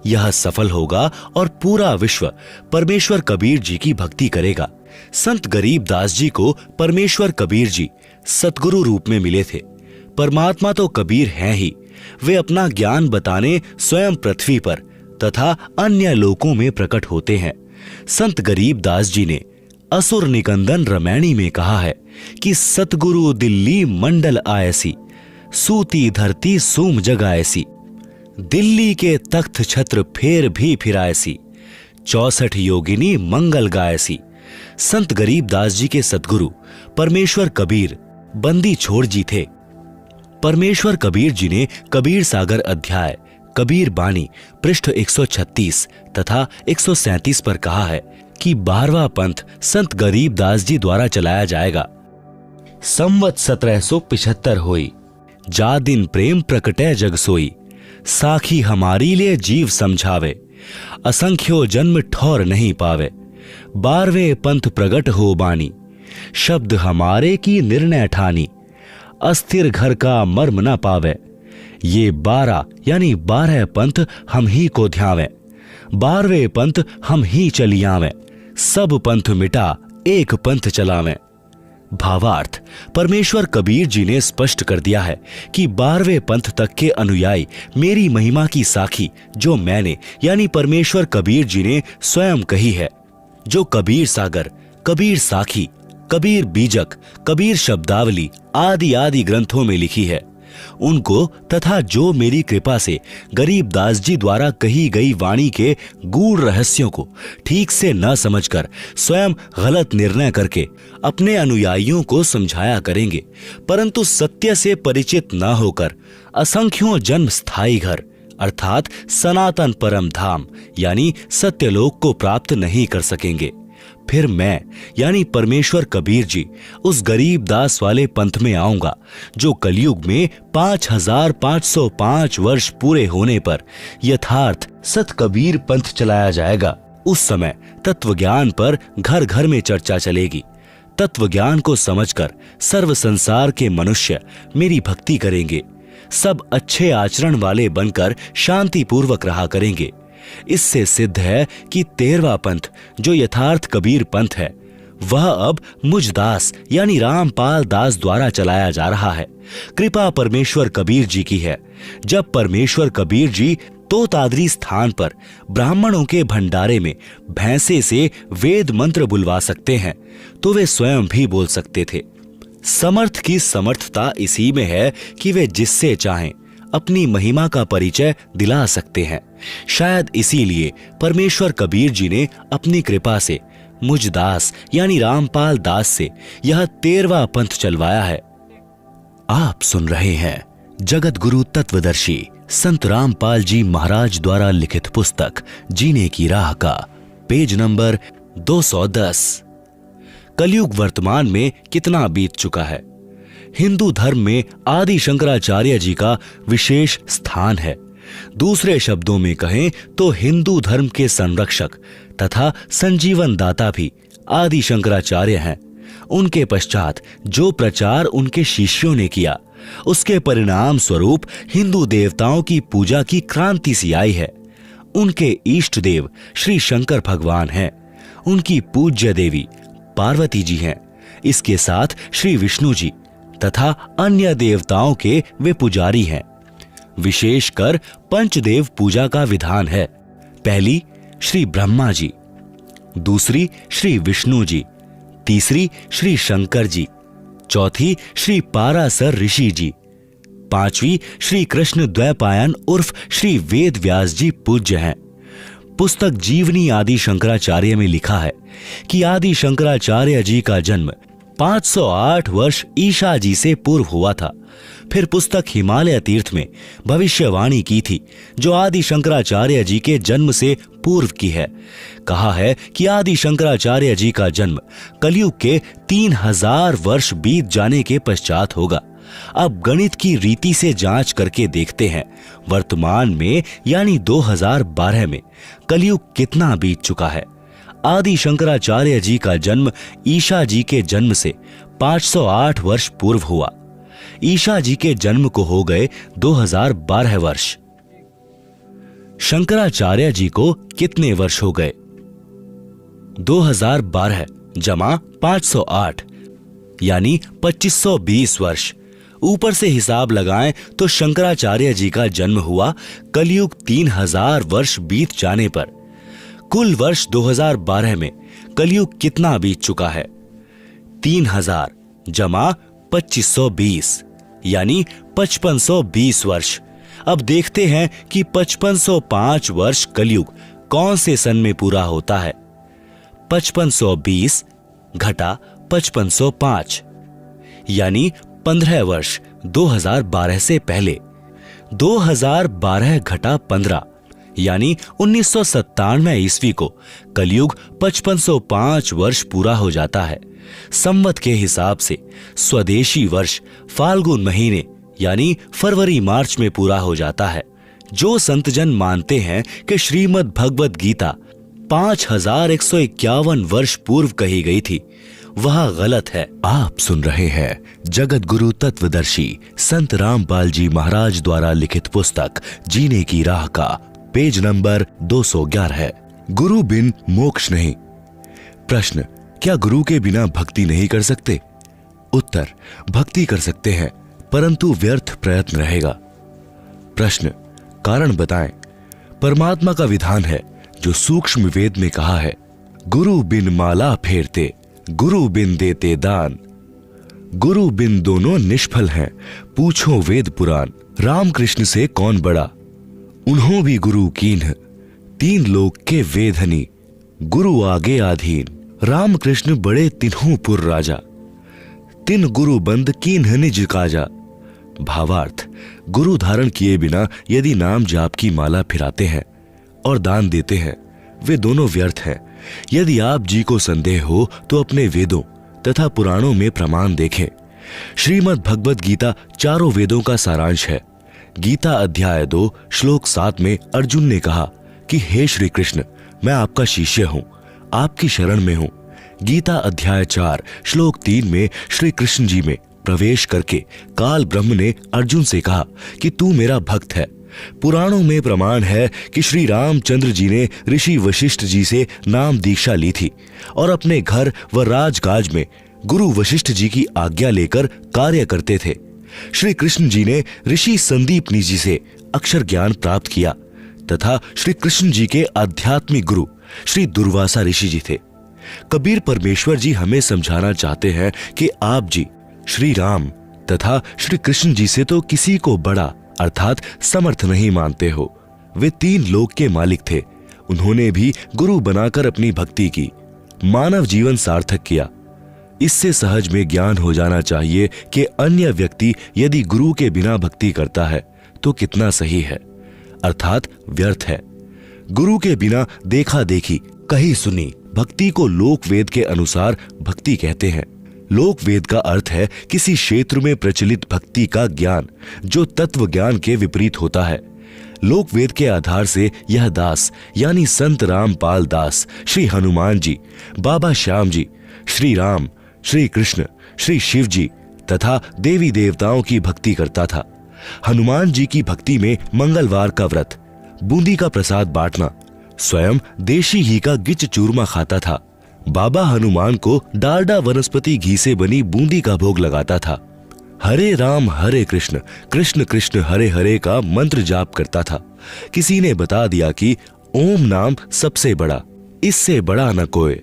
यह सफल होगा और पूरा विश्व परमेश्वर कबीर जी की भक्ति करेगा। संत गरीबदास जी को परमेश्वर कबीर जी सतगुरु रूप में मिले थे। परमात्मा तो कबीर हैं ही, वे अपना ज्ञान बताने स्वयं पृथ्वी पर तथा अन्य लोकों में प्रकट होते हैं। संत गरीबदास जी ने असुर निकंदन रमैणी में कहा है कि सतगुरु दिल्ली मंडल आयसी, सूती धरती सूम जगायसी। दिल्ली के तख्त छत्र फेर भी फिरायसी, 64 योगिनी मंगल गायसी। संत गरीबदास जी के सतगुरु परमेश्वर कबीर बंदी छोड़ जी थे। परमेश्वर कबीर जी ने कबीर सागर अध्याय कबीर बानी पृष्ठ 136 तथा 137 पर कहा है कि 12वां पंथ संत गरीबदास जी द्वारा चलाया जाएगा। संवत 1775 होई, जा दिन प्रेम प्रकटै जग सोई। साखी हमारी लिए जीव समझावे, असंख्यो जन्म ठौर नहीं पावे। 12वें पंथ प्रगट हो बानी, शब्द हमारे की निर्णय ठानी। अस्थिर घर का मर्म न पावे, ये 12 यानी 12 पंथ हम ही को ध्यावे। 12वें पंथ हम ही चली आवें, सब पंथ मिटा एक पंथ चलावें। भावार्थ, परमेश्वर कबीर जी ने स्पष्ट कर दिया है कि 12वें पंथ तक के अनुयायी मेरी महिमा की साखी जो मैंने यानी परमेश्वर कबीर जी ने स्वयं कही है, जो कबीर सागर, कबीर साखी, कबीर बीजक, कबीर शब्दावली आदि आदि ग्रंथों में लिखी है, उनको तथा जो मेरी कृपा से गरीबदास जी द्वारा कही गई वाणी के गूढ़ रहस्यों को ठीक से न समझकर स्वयं गलत निर्णय करके अपने अनुयायियों को समझाया करेंगे, परंतु सत्य से परिचित न होकर असंख्यों जन्म स्थायी घर अर्थात सनातन परम धाम यानी सत्यलोक को प्राप्त नहीं कर सकेंगे। फिर मैं यानी परमेश्वर कबीर जी उस गरीब दास वाले पंथ में आऊंगा जो कलयुग में 5505 वर्ष पूरे होने पर यथार्थ सत कबीर पंथ चलाया जाएगा। उस समय तत्वज्ञान पर घर घर में चर्चा चलेगी। तत्वज्ञान को समझकर सर्व संसार के मनुष्य मेरी भक्ति करेंगे, सब अच्छे आचरण वाले बनकर शांति पूर्वक रहा करेंगे। इससे सिद्ध है कि 13वां पंथ जो यथार्थ कबीर पंथ है वह अब मुझ दास यानी रामपाल दास द्वारा चलाया जा रहा है। कृपा परमेश्वर कबीर जी की है। जब परमेश्वर कबीर जी तोतादरी स्थान पर ब्राह्मणों के भंडारे में भैंसे से वेद मंत्र बुलवा सकते हैं तो वे स्वयं भी बोल सकते थे। समर्थ की समर्थता इसी में है कि वे जिससे चाहें अपनी महिमा का परिचय दिला सकते हैं। शायद इसीलिए परमेश्वर कबीर जी ने अपनी कृपा से मुझ दास यानी रामपाल दास से यह 13वां पंथ चलवाया है। आप सुन रहे हैं जगत गुरु तत्वदर्शी संत रामपाल जी महाराज द्वारा लिखित पुस्तक जीने की राह का पेज नंबर 210। कलयुग वर्तमान में कितना बीत चुका है। हिंदू धर्म में आदि शंकराचार्य जी का विशेष स्थान है। दूसरे शब्दों में कहें तो हिंदू धर्म के संरक्षक तथा संजीवन दाता भी आदि शंकराचार्य हैं। उनके पश्चात जो प्रचार उनके शिष्यों ने किया उसके परिणाम स्वरूप हिंदू देवताओं की पूजा की क्रांति सी आई है। उनके इष्ट देव श्री शंकर भगवान हैं। उनकी पूज्य देवी पार्वती जी हैं। इसके साथ श्री विष्णु जी तथा अन्य देवताओं के वे पुजारी हैं। विशेषकर पंचदेव पूजा का विधान है। पहली श्री ब्रह्मा जी, दूसरी श्री विष्णु जी, तीसरी श्री शंकर जी, चौथी श्री पारासर ऋषि जी, पांचवी श्री कृष्ण द्वैपायन उर्फ श्री वेद व्यास जी पूज्य हैं। पुस्तक जीवनी आदि शंकराचार्य में लिखा है कि आदि शंकराचार्य जी का जन्म 508 वर्ष ईशा जी से पूर्व हुआ था। फिर पुस्तक हिमालय तीर्थ में भविष्यवाणी की थी जो आदि शंकराचार्य जी के जन्म से पूर्व की है। कहा है कि आदि शंकराचार्य जी का जन्म कलयुग के 3000 वर्ष बीत जाने के पश्चात होगा। अब गणित की रीति से जांच करके देखते हैं वर्तमान में यानी 2012 में कलयुग कितना बीत चुका है। आदि शंकराचार्य जी का जन्म ईशा जी के जन्म से 508 वर्ष पूर्व हुआ। ईशा जी के जन्म को हो गए 2012 वर्ष। शंकराचार्य जी को कितने वर्ष हो गए? 2012 जमा 508 यानी 2520 वर्ष। ऊपर से हिसाब लगाएं तो शंकराचार्य जी का जन्म हुआ कलयुग 3000 वर्ष बीत जाने पर। कुल वर्ष 2012 में कलयुग कितना बीत चुका है? 3000 जमा 2520 यानी 5520 वर्ष। अब देखते हैं कि 5505 वर्ष कलयुग कौन से सन में पूरा होता है। 5520 घटा 5505 यानी 15 वर्ष 2012 से पहले। 2012 घटा 15 यानी 1997 ईस्वी को कलयुग 5505 वर्ष पूरा हो जाता है। संवत के हिसाब से स्वदेशी वर्ष फाल्गुन महीने यानी फरवरी मार्च में पूरा हो जाता है। जो संतजन मानते हैं कि श्रीमद् भगवत गीता 5151 वर्ष पूर्व कही गई थी वह गलत है। आप सुन रहे हैं जगत गुरु तत्वदर्शी संत रामपाल जी महाराज द्वारा लिखित पुस्तक जीने की राह का पेज नंबर 211 है। गुरु बिन मोक्ष नहीं। प्रश्न, क्या गुरु के बिना भक्ति नहीं कर सकते? उत्तर, भक्ति कर सकते हैं परंतु व्यर्थ प्रयत्न रहेगा। प्रश्न, कारण बताएं। परमात्मा का विधान है जो सूक्ष्म वेद में कहा है, गुरु बिन माला फेरते, गुरु बिन देते दान। गुरु बिन दोनों निष्फल हैं, पूछो वेद पुराण। रामकृष्ण से कौन बड़ा, उन्हों भी गुरु कीन्ह। तीन लोक के वेधनी, गुरु आगे आधीन। रामकृष्ण बड़े तिन्हु पुर राजा, तिन गुरु बंद कीन्ह निज काजा। भावार्थ, गुरु धारण किए बिना यदि नाम जाप की माला फिराते हैं और दान देते हैं, वे दोनों व्यर्थ हैं। यदि आप जी को संदेह हो तो अपने वेदों तथा पुराणों में प्रमाण देखें। श्रीमद् भगवद गीता चारों वेदों का सारांश है। गीता अध्याय 2 श्लोक 7 में अर्जुन ने कहा कि हे श्री कृष्ण, मैं आपका शिष्य हूं, आपकी शरण में हूं। गीता अध्याय 4 श्लोक 3 में श्री कृष्ण जी में प्रवेश करके काल ब्रह्म ने अर्जुन से कहा कि तू मेरा भक्त है। पुराणों में प्रमाण है कि श्री रामचंद्र जी ने ऋषि वशिष्ठ जी से नाम दीक्षा ली थी और अपने घर व राजकाज में गुरु वशिष्ठ जी की आज्ञा लेकर कार्य करते थे। श्री कृष्ण जी ने ऋषि संदीपनी जी से अक्षर ज्ञान प्राप्त किया तथा श्री कृष्ण जी के आध्यात्मिक गुरु श्री दुर्वासा ऋषि जी थे। कबीर परमेश्वर जी हमें समझाना चाहते हैं कि आप जी श्री राम तथा श्री कृष्ण जी से तो किसी को बड़ा अर्थात समर्थ नहीं मानते हो। वे तीन लोक के मालिक थे। उन्होंने भी गुरु बनाकर अपनी भक्ति की, मानव जीवन सार्थक किया। इससे सहज में ज्ञान हो जाना चाहिए कि अन्य व्यक्ति यदि गुरु के बिना भक्ति करता है तो कितना सही है, अर्थात व्यर्थ है। गुरु के बिना देखा देखी कही सुनी भक्ति को लोक वेद के अनुसार भक्ति कहते हैं। लोक वेद का अर्थ है किसी क्षेत्र में प्रचलित भक्ति का ज्ञान जो तत्व ज्ञान के विपरीत होता है। लोक वेद के आधार से यह दास यानी संत रामपाल दास श्री हनुमान जी, बाबा श्याम जी, श्री राम, श्री कृष्ण, श्री शिव जी तथा देवी देवताओं की भक्ति करता था। हनुमान जी की भक्ति में मंगलवार का व्रत, बूंदी का प्रसाद बांटना, स्वयं देशी घी का गिच चूरमा खाता था। बाबा हनुमान को डालडा वनस्पति घी से बनी बूंदी का भोग लगाता था। हरे राम हरे कृष्ण, कृष्ण कृष्ण हरे हरे का मंत्र जाप करता था। किसी ने बता दिया कि ओम नाम सबसे बड़ा, इससे बड़ा न कोई।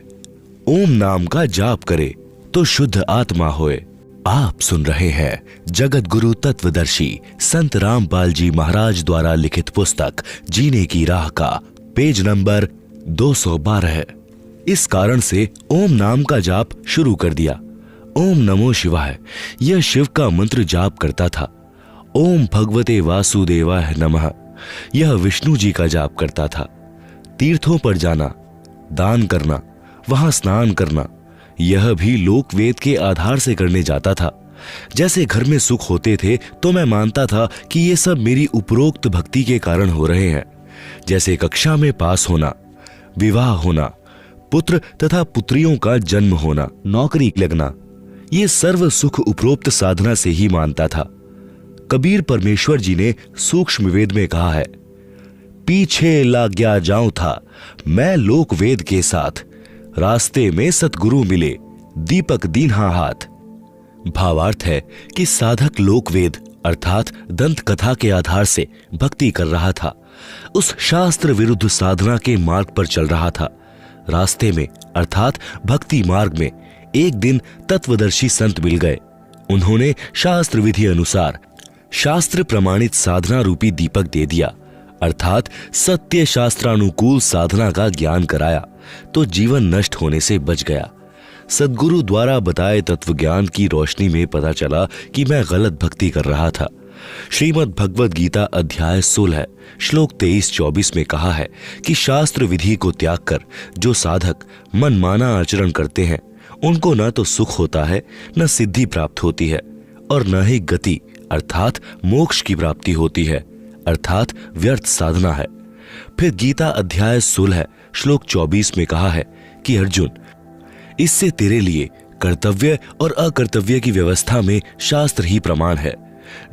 ओम नाम का जाप करे तो शुद्ध आत्मा होए। आप सुन रहे हैं जगत गुरु तत्वदर्शी संत रामपाल जी महाराज द्वारा लिखित पुस्तक जीने की राह का पेज नंबर 212 है। इस कारण से ओम नाम का जाप शुरू कर दिया। ओम नमो शिवाय यह शिव का मंत्र जाप करता था। ओम भगवते वासुदेवाय नमः यह विष्णु जी का जाप करता था। तीर्थों पर जाना, दान करना, वहां स्नान करना, यह भी लोक वेद के आधार से करने जाता था। जैसे घर में सुख होते थे तो मैं मानता था कि ये सब मेरी उपरोक्त भक्ति के कारण हो रहे हैं। जैसे कक्षा में पास होना, विवाह होना, पुत्र तथा पुत्रियों का जन्म होना, नौकरी लगना, ये सर्व सुख उपरोक्त साधना से ही मानता था। कबीर परमेश्वर जी ने सूक्ष्म वेद में कहा है, पीछे लाग गया जाऊं था मैं लोक वेद के साथ, रास्ते में सतगुरु मिले दीपक दीन्हा हाथ। भावार्थ है कि साधक लोक वेद अर्थात दंत कथा के आधार से भक्ति कर रहा था। उस शास्त्र विरुद्ध साधना के मार्ग पर चल रहा था। रास्ते में अर्थात भक्ति मार्ग में एक दिन तत्वदर्शी संत मिल गए। उन्होंने शास्त्र विधि अनुसार शास्त्र प्रमाणित साधना रूपी दीपक दे दिया, अर्थात सत्य शास्त्रानुकूल साधना का ज्ञान कराया तो जीवन नष्ट होने से बच गया। सद्गुरु द्वारा बताए तत्व ज्ञान की रोशनी में पता चला कि मैं गलत भक्ति कर रहा था। श्रीमद् भगवद गीता अध्याय 16 श्लोक 23-24 में कहा है कि शास्त्र विधि को त्याग कर जो साधक मनमाना आचरण करते हैं उनको न तो सुख होता है, न सिद्धि प्राप्त होती है और न ही गति अर्थात मोक्ष की प्राप्ति होती है, अर्थात व्यर्थ साधना है। फिर गीता अध्याय 16 श्लोक 24 में कहा है कि अर्जुन, इससे तेरे लिए कर्तव्य और अकर्तव्य की व्यवस्था में शास्त्र ही प्रमाण है।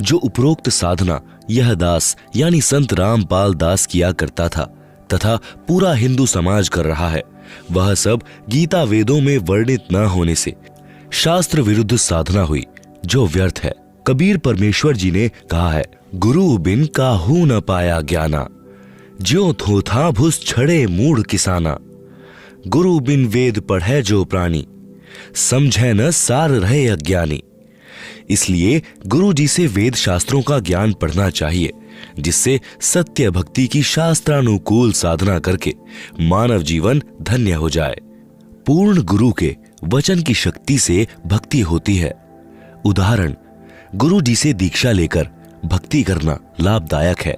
जो उपरोक्त साधना यह दास यानी संत रामपाल दास किया करता था तथा पूरा हिंदू समाज कर रहा है, वह सब गीता वेदों में वर्णित न होने से शास्त्र विरुद्ध साधना हुई जो व्यर्थ है। कबीर परमेश्वर जी ने कहा है, गुरु बिन काहू न पाया ज्ञाना, ज्यों थोथा भुस छड़े मूढ़ किसाना। गुरु बिन वेद पढ़े जो प्राणी, समझे न सार रहे अज्ञानी। इसलिए गुरु जी से वेद शास्त्रों का ज्ञान पढ़ना चाहिए, जिससे सत्य भक्ति की शास्त्रानुकूल साधना करके मानव जीवन धन्य हो जाए। पूर्ण गुरु के वचन की शक्ति से भक्ति होती है। उदाहरण, गुरु जी से दीक्षा लेकर भक्ति करना लाभदायक है।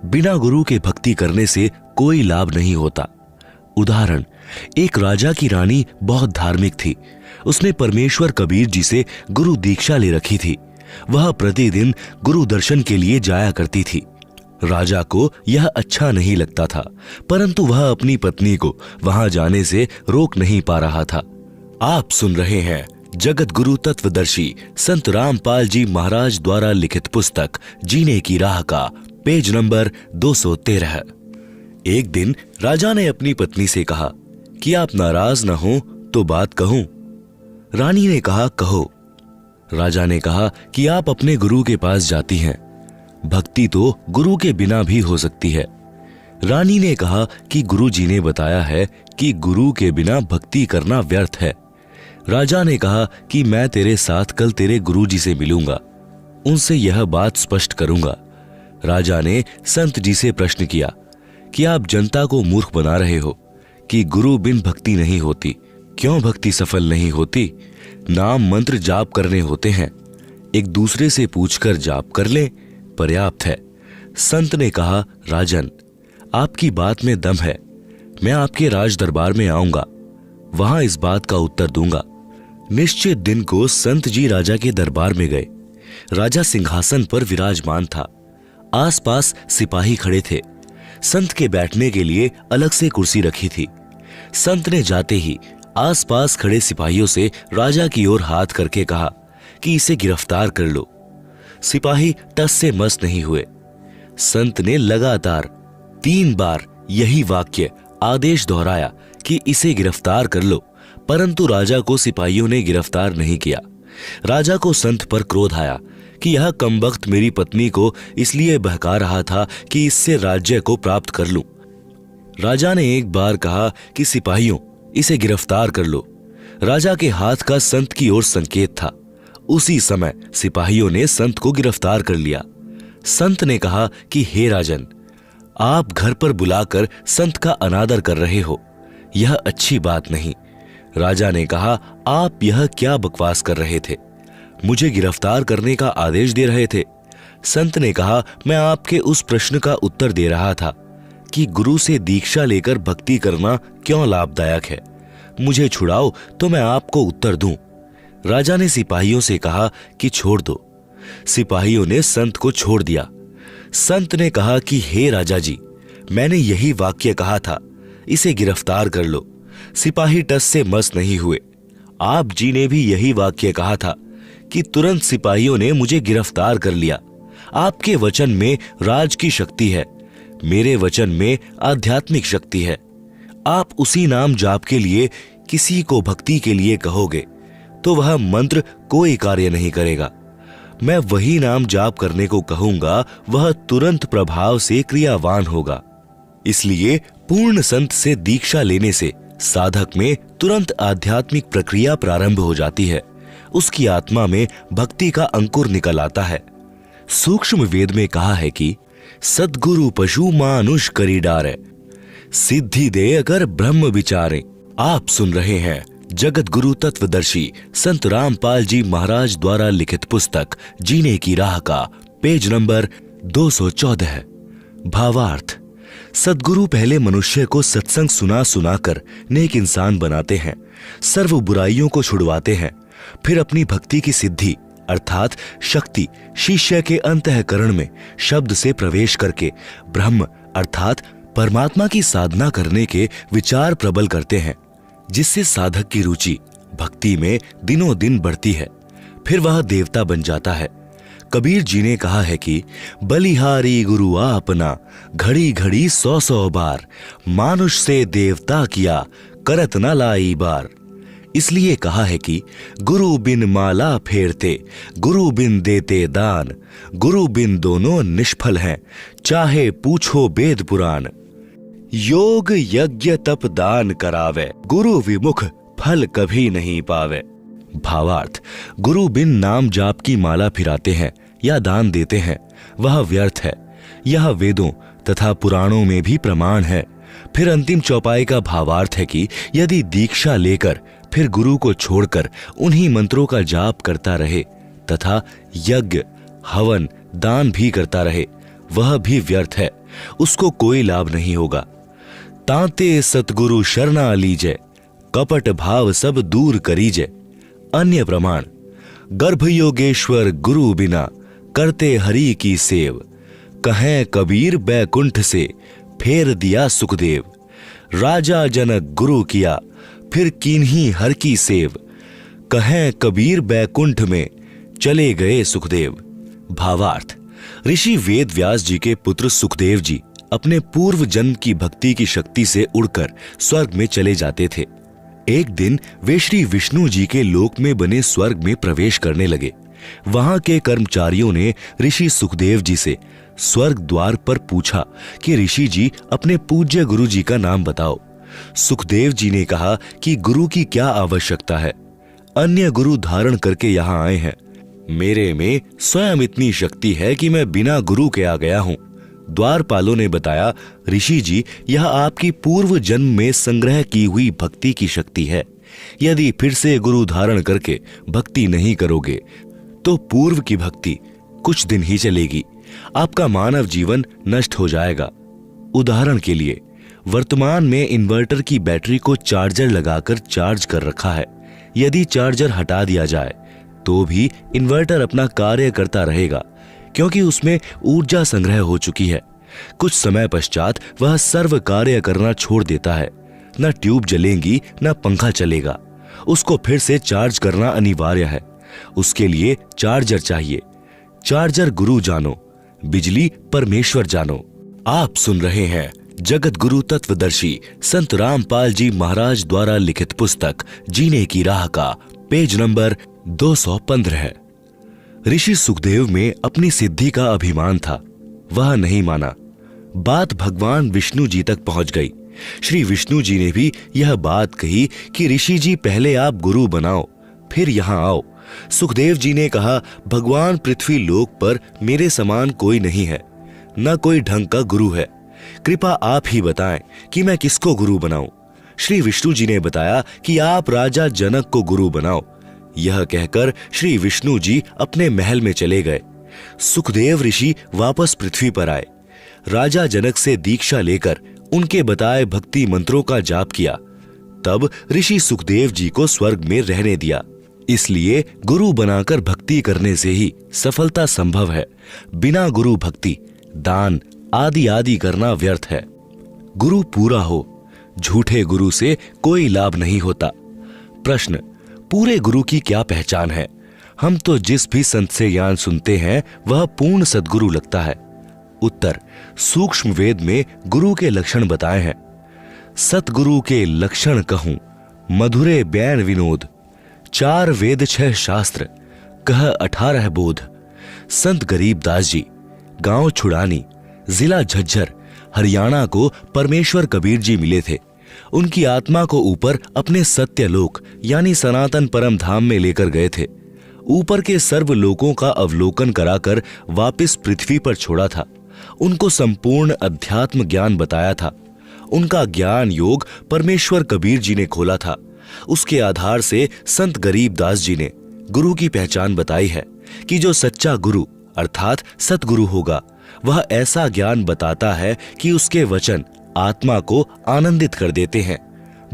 बिना गुरु के भक्ति करने से कोई लाभ नहीं होता। उदाहरण, एक राजा की रानी बहुत धार्मिक थी। उसने परमेश्वर कबीर जी से गुरु दीक्षा ले रखी थी। वह प्रतिदिन गुरु दर्शन के लिए जाया करती थी। राजा को यह अच्छा नहीं लगता था, परंतु वह अपनी पत्नी को वहां जाने से रोक नहीं पा रहा था। आप सुन रहे हैं जगत गुरु तत्वदर्शी संत रामपाल जी महाराज द्वारा लिखित पुस्तक जीने की राह का पेज नंबर 213। एक दिन राजा ने अपनी पत्नी से कहा कि आप नाराज न हो तो बात कहूं। रानी ने कहा, कहो। राजा ने कहा कि आप अपने गुरु के पास जाती हैं, भक्ति तो गुरु के बिना भी हो सकती है। रानी ने कहा कि गुरु जी ने बताया है कि गुरु के बिना भक्ति करना व्यर्थ है। राजा ने कहा कि मैं तेरे साथ कल तेरे गुरु जी से मिलूंगा, उनसे यह बात स्पष्ट करूंगा। राजा ने संत जी से प्रश्न किया कि आप जनता को मूर्ख बना रहे हो कि गुरु बिन भक्ति नहीं होती। क्यों भक्ति सफल नहीं होती? नाम मंत्र जाप करने होते हैं, एक दूसरे से पूछकर जाप कर ले, पर्याप्त है। संत ने कहा, राजन, आपकी बात में दम है, मैं आपके राज दरबार में आऊंगा, वहां इस बात का उत्तर दूंगा। निश्चित दिन को संत जी राजा के दरबार में गए। राजा सिंहासन पर विराजमान था, आसपास सिपाही खड़े थे। संत के बैठने के लिए अलग से कुर्सी रखी थी। संत ने जाते ही आसपास खड़े सिपाहियों से राजा की ओर हाथ करके कहा कि इसे गिरफ्तार कर लो। सिपाही टस से मस नहीं हुए। संत ने लगातार 3 बार यही वाक्य आदेश दोहराया कि इसे गिरफ्तार कर लो, परंतु राजा को सिपाहियों ने गिरफ्तार नहीं किया। राजा को संत पर क्रोध आया कि यह कमबख्त मेरी पत्नी को इसलिए बहका रहा था कि इससे राज्य को प्राप्त कर लूं। राजा ने एक बार कहा कि सिपाहियों, इसे गिरफ्तार कर लो। राजा के हाथ का संत की ओर संकेत था। उसी समय सिपाहियों ने संत को गिरफ्तार कर लिया। संत ने कहा कि हे राजन, आप घर पर बुलाकर संत का अनादर कर रहे हो, यह अच्छी बात नहीं। राजा ने कहा, आप यह क्या बकवास कर रहे थे? मुझे गिरफ्तार करने का आदेश दे रहे थे। संत ने कहा, मैं आपके उस प्रश्न का उत्तर दे रहा था कि गुरु से दीक्षा लेकर भक्ति करना क्यों लाभदायक है। मुझे छुड़ाओ तो मैं आपको उत्तर दूं। राजा ने सिपाहियों से कहा कि छोड़ दो। सिपाहियों ने संत को छोड़ दिया। संत ने कहा कि हे राजा जी, मैंने यही वाक्य कहा था, इसे गिरफ्तार कर लो। सिपाही टस से मस नहीं हुए। आप जी ने भी यही वाक्य कहा था कि तुरंत सिपाहियों ने मुझे गिरफ्तार कर लिया। आपके वचन में राज की शक्ति है, मेरे वचन में आध्यात्मिक शक्ति है। आप उसी नाम जाप के लिए किसी को भक्ति के लिए कहोगे तो वह मंत्र कोई कार्य नहीं करेगा। मैं वही नाम जाप करने को कहूंगा, वह तुरंत प्रभाव से क्रियावान होगा। इसलिए पूर्ण संत से दीक्षा लेने से साधक में तुरंत आध्यात्मिक प्रक्रिया प्रारंभ हो जाती है। उसकी आत्मा में भक्ति का अंकुर निकल आता है। सूक्ष्म वेद में कहा है कि सद्गुरु पशु मानुष करी डारे, सिद्धि दे अगर ब्रह्म विचारे। आप सुन रहे हैं जगत गुरु तत्वदर्शी संत रामपाल जी महाराज द्वारा लिखित पुस्तक जीने की राह का पेज नंबर 214। भावार्थ, सद्गुरु पहले मनुष्य को सत्संग सुना सुनाकर नेक इंसान बनाते हैं, सर्व बुराइयों को छुड़वाते हैं, फिर अपनी भक्ति की सिद्धि अर्थात शक्ति शिष्य के अंतःकरण में शब्द से प्रवेश करके ब्रह्म अर्थात परमात्मा की साधना करने के विचार प्रबल करते हैं, जिससे साधक की रुचि भक्ति में दिनों दिन बढ़ती है। फिर वह देवता बन जाता है। कबीर जी ने कहा है कि बलिहारी गुरु आपना, घड़ी घड़ी 100-100 बार, मानुष से देवता किया, करत न लाई बार। इसलिए कहा है कि गुरु बिन माला फेरते, गुरु बिन देते दान, गुरु बिन दोनों निष्फल हैं, चाहे पूछो वेद पुराण। योग यज्ञ तप दान करावे, गुरु विमुख फल कभी नहीं पावे। भावार्थ, गुरु बिन नाम जाप की माला फिराते हैं या दान देते हैं, वह व्यर्थ है। यह वेदों तथा पुराणों में भी प्रमाण है। फिर अंतिम चौपाई का भावार्थ है कि यदि दीक्षा लेकर फिर गुरु को छोड़कर उन्हीं मंत्रों का जाप करता रहे तथा यज्ञ हवन दान भी करता रहे, वह भी व्यर्थ है, उसको कोई लाभ नहीं होगा। तांते सतगुरु शरणा लीजे, कपट भाव सब दूर करीजे। अन्य प्रमाण, गर्भ योगेश्वर गुरु बिना, करते हरि की सेव। कहें कबीर बैकुंठ से, फेर दिया सुखदेव। राजा जनक गुरु किया, फिर कीन्ही हर की सेव। कहें कबीर बैकुंठ में, चले गए सुखदेव। भावार्थ, ऋषि वेद व्यास जी के पुत्र सुखदेव जी अपने पूर्व जन्म की भक्ति की शक्ति से उड़कर स्वर्ग में चले जाते थे। एक दिन वे श्री विष्णु जी के लोक में बने स्वर्ग में प्रवेश करने लगे। वहां के कर्मचारियों ने ऋषि सुखदेव जी से स्वर्ग द्वार पर पूछा कि ऋषि जी अपने पूज्य गुरु जी का नाम बताओ। सुखदेव जी ने कहा कि गुरु की क्या आवश्यकता है, अन्य गुरु धारण करके यहाँ आए हैं। मेरे में स्वयं इतनी शक्ति है कि मैं बिना गुरु के आ गया हूँ। द्वारपालों ने बताया, ऋषि जी यह आपकी पूर्व जन्म में संग्रह की हुई भक्ति की शक्ति है। यदि फिर से गुरु धारण करके भक्ति नहीं करोगे तो पूर्व की भक्ति कुछ दिन ही चलेगी, आपका मानव जीवन नष्ट हो जाएगा। उदाहरण के लिए वर्तमान में इन्वर्टर की बैटरी को चार्जर लगाकर चार्ज कर रखा है। यदि चार्जर हटा दिया जाए तो भी इन्वर्टर अपना कार्य करता रहेगा, क्योंकि उसमें ऊर्जा संग्रह हो चुकी है। कुछ समय पश्चात वह सर्व कार्य करना छोड़ देता है। न ट्यूब जलेंगी न पंखा चलेगा। उसको फिर से चार्ज करना अनिवार्य है। उसके लिए चार्जर चाहिए। चार्जर गुरु जानो, बिजली परमेश्वर जानो। आप सुन रहे हैं जगत गुरु तत्वदर्शी संत रामपाल जी महाराज द्वारा लिखित पुस्तक जीने की राह का पेज नंबर 215 है। ऋषि सुखदेव में अपनी सिद्धि का अभिमान था, वह नहीं माना। बात भगवान विष्णु जी तक पहुंच गई। श्री विष्णु जी ने भी यह बात कही कि ऋषि जी पहले आप गुरु बनाओ, फिर यहां आओ। सुखदेव जी ने कहा, भगवान पृथ्वी लोक पर मेरे समान कोई नहीं है, न कोई ढंग का गुरु है। कृपा आप ही बताएं कि मैं किसको गुरु बनाऊं। श्री विष्णु जी ने बताया कि आप राजा जनक को गुरु बनाओ। यह कहकर श्री विष्णु जी अपने महल में चले गए। सुखदेव ऋषि वापस पृथ्वी पर आए। राजा जनक से दीक्षा लेकर उनके बताए भक्ति मंत्रों का जाप किया। तब ऋषि सुखदेव जी को स्वर्ग में रहने दिया। इसलिए गुरु बनाकर भक्ति करने से ही सफलता संभव है। बिना गुरु भक्ति दान आदि आदि करना व्यर्थ है। गुरु पूरा हो, झूठे गुरु से कोई लाभ नहीं होता। प्रश्न, पूरे गुरु की क्या पहचान है? हम तो जिस भी संत से ज्ञान सुनते हैं वह पूर्ण सद्गुरु लगता है। उत्तर, सूक्ष्म वेद में गुरु के लक्षण बताए हैं। सतगुरु के लक्षण कहूं, मधुरे बैन विनोद। 4 वेद 6 शास्त्र, कह 18 बोध। संत गरीब दास जी, गांव छुड़ानी, जिला झज्जर, हरियाणा को परमेश्वर कबीर जी मिले थे। उनकी आत्मा को ऊपर अपने सत्यलोक यानी सनातन परम धाम में लेकर गए थे। ऊपर के सर्व लोकों का अवलोकन कराकर वापस पृथ्वी पर छोड़ा था। उनको संपूर्ण अध्यात्म ज्ञान बताया था। उनका ज्ञान योग परमेश्वर कबीर जी ने खोला था। उसके आधार से संत गरीब दास जी ने गुरु की पहचान बताई है कि जो सच्चा गुरु अर्थात सतगुरु होगा वह ऐसा ज्ञान बताता है कि उसके वचन आत्मा को आनंदित कर देते हैं,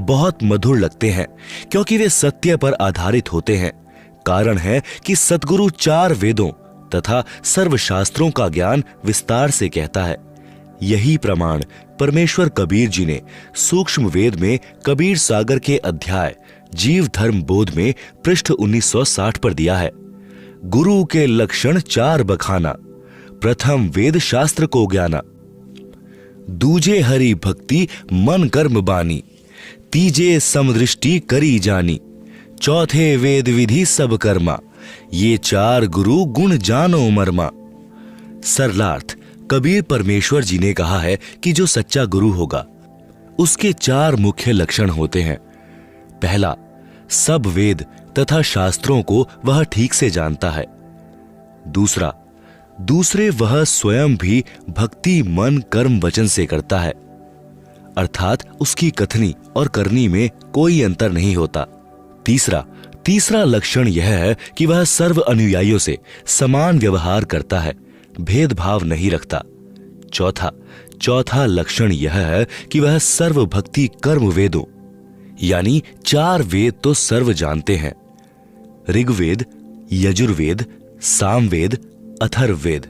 बहुत मधुर लगते हैं, क्योंकि वे सत्य पर आधारित होते हैं। कारण है कि सतगुरु 4 वेदों तथा सर्वशास्त्रों का ज्ञान विस्तार से कहता है। यही प्रमाण परमेश्वर कबीर जी ने सूक्ष्म वेद में कबीर सागर के अध्याय जीव धर्म बोध में पृष्ठ 1960 पर दिया है। गुरु के लक्षण 4 बखाना। प्रथम वेद शास्त्र को ज्ञाना, दूजे हरि भक्ति मन कर्म बानी, तीजे समदृष्टि करी जानी, चौथे वेद विधि सब कर्मा, ये 4 गुरु गुण जानो मर्मा। सरलार्थ, कबीर परमेश्वर जी ने कहा है कि जो सच्चा गुरु होगा उसके 4 मुख्य लक्षण होते हैं। पहला, सब वेद तथा शास्त्रों को वह ठीक से जानता है। दूसरे वह स्वयं भी भक्ति मन कर्म वचन से करता है, अर्थात उसकी कथनी और करनी में कोई अंतर नहीं होता। तीसरा लक्षण यह है कि वह सर्व अनुयायियों से समान व्यवहार करता है, भेदभाव नहीं रखता। चौथा लक्षण यह है कि वह सर्व भक्ति कर्म वेदों यानी 4 वेद तो सर्व जानते हैं, ऋग्वेद, यजुर्वेद, सामवेद, अथर्ववेद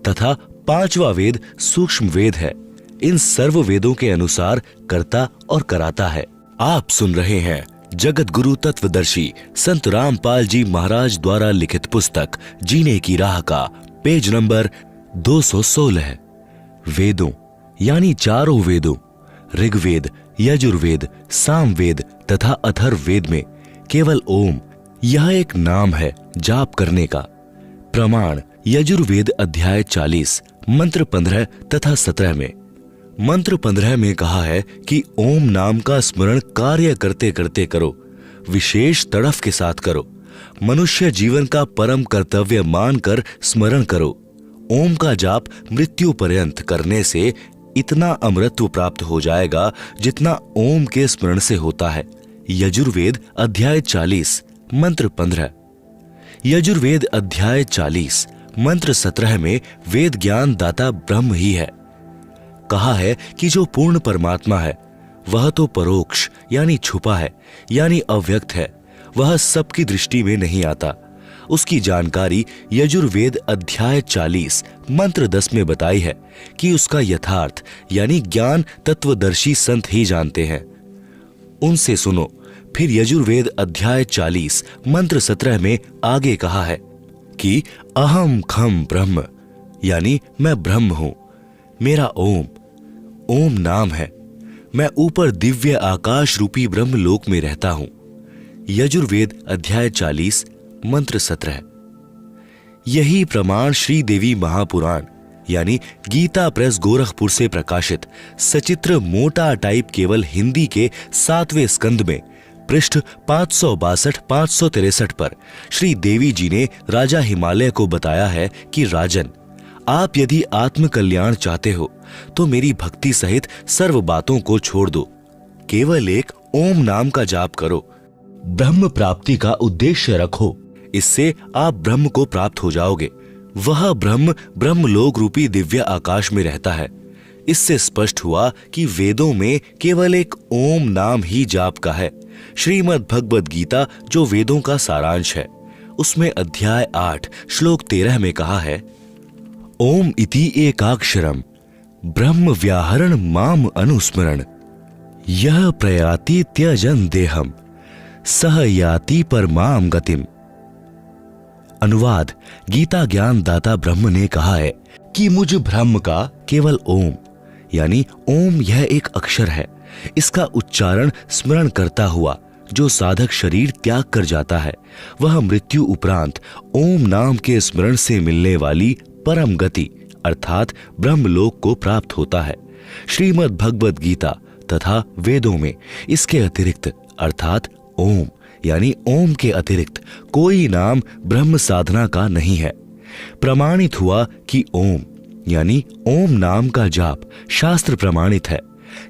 तथा 5वां वेद सूक्ष्म वेद है। इन सर्व वेदों के अनुसार करता और कराता है। आप सुन रहे हैं जगत गुरु तत्वदर्शी संत रामपाल जी महाराज द्वारा लिखित पुस्तक जीने की राह का पेज नंबर 216। वेदों यानी 4 वेदों ऋग्वेद, यजुर्वेद, सामवेद तथा अथर्ववेद में केवल ओम यह एक नाम है जाप करने का। प्रमाण यजुर्वेद अध्याय 40 मंत्र 15 तथा 17 में। मंत्र 15 में कहा है कि ओम नाम का स्मरण कार्य करते करते करो, विशेष तड़फ के साथ करो, मनुष्य जीवन का परम कर्तव्य मानकर स्मरण करो। ओम का जाप मृत्यु पर्यंत करने से इतना अमरत्व प्राप्त हो जाएगा जितना ओम के स्मरण से होता है। यजुर्वेद अध्याय 40 मंत्र 15। यजुर्वेद अध्याय 40 मंत्र 17 में वेद ज्ञान दाता ब्रह्म ही है। कहा है कि जो पूर्ण परमात्मा है वह तो परोक्ष यानी छुपा है यानी अव्यक्त है, वह सबकी दृष्टि में नहीं आता। उसकी जानकारी यजुर्वेद अध्याय 40 मंत्र 10 में बताई है कि उसका यथार्थ यानी ज्ञान तत्वदर्शी संत ही जानते हैं। उनसे सुनो। फिर यजुर्वेद अध्याय 40 मंत्र 17 में आगे कहा है कि अहम खम ब्रह्म यानी मैं ब्रह्म हूं, मेरा ओम नाम है, मैं ऊपर दिव्य आकाश रूपी ब्रह्म लोक में रहता हूं। यजुर्वेद अध्याय 40 मंत्र 17। यही प्रमाण श्री देवी महापुराण यानी गीता प्रेस गोरखपुर से प्रकाशित सचित्र मोटा टाइप केवल हिंदी के 7वें स्कंद में पृष्ठ 562-563 पर श्री देवी जी ने राजा हिमालय को बताया है कि राजन, आप यदि आत्म कल्याण चाहते हो तो मेरी भक्ति सहित सर्व बातों को छोड़ दो, केवल एक ओम नाम का जाप करो, ब्रह्म प्राप्ति का उद्देश्य रखो, इससे आप ब्रह्म को प्राप्त हो जाओगे। वह ब्रह्मलोक रूपी दिव्य आकाश में रहता है। इससे स्पष्ट हुआ कि वेदों में केवल एक ओम नाम ही जाप का है। श्रीमद् भगवद गीता जो वेदों का सारांश है, उसमें अध्याय 8 श्लोक 13 में कहा है, ओम इति एकाक्षरम ब्रह्म व्याहरण माम अनुस्मरण यह प्रयाति त्यजन देहम सह याति परमाम गतिम। अनुवाद, गीता ज्ञान दाता ब्रह्म ने कहा है कि मुझ ब्रह्म का केवल ओम यानी ओम यह एक अक्षर है, इसका उच्चारण स्मरण करता हुआ जो साधक शरीर त्याग कर जाता है वह मृत्यु उपरांत ओम नाम के स्मरण से मिलने वाली परम गति अर्थात ब्रह्मलोक को प्राप्त होता है। श्रीमद् भगवद गीता तथा वेदों में इसके अतिरिक्त अर्थात ओम यानी ओम के अतिरिक्त कोई नाम ब्रह्म साधना का नहीं है। प्रमाणित हुआ कि ओम यानी ओम नाम का जाप शास्त्र प्रमाणित है।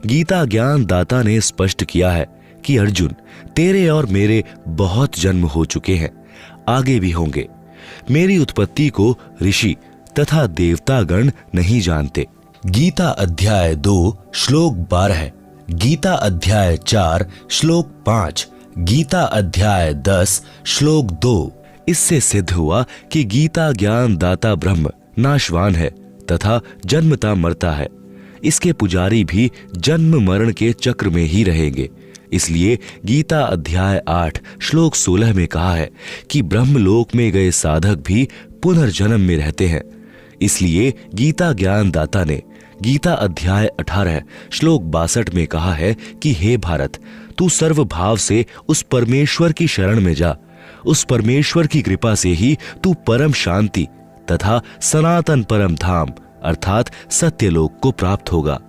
गीता ज्ञान दाता ने स्पष्ट किया है कि अर्जुन, तेरे और मेरे बहुत जन्म हो चुके हैं, आगे भी होंगे। मेरी उत्पत्ति को ऋषि तथा देवतागण नहीं जानते। गीता अध्याय 2 श्लोक 12, गीता अध्याय 4 श्लोक 5, गीता अध्याय 10 श्लोक 2। इससे सिद्ध हुआ कि गीता ज्ञान दाता ब्रह्म नाशवान है तथा जन्मता मरता है। इसके पुजारी भी जन्म मरण के चक्र में ही रहेंगे। इसलिए गीता अध्याय 8 श्लोक 16 में कहा है कि ब्रह्मलोक में गए साधक भी पुनर्जन्म में रहते हैं। इसलिए गीता ज्ञान दाता ने गीता अध्याय 18 श्लोक 62 में कहा है कि हे भारत, तू सर्वभाव से उस परमेश्वर की शरण में जा। उस परमेश्वर की कृपा से ही तू परम शांति तथा सनातन परम धाम अर्थात सत्यलोक को प्राप्त होगा।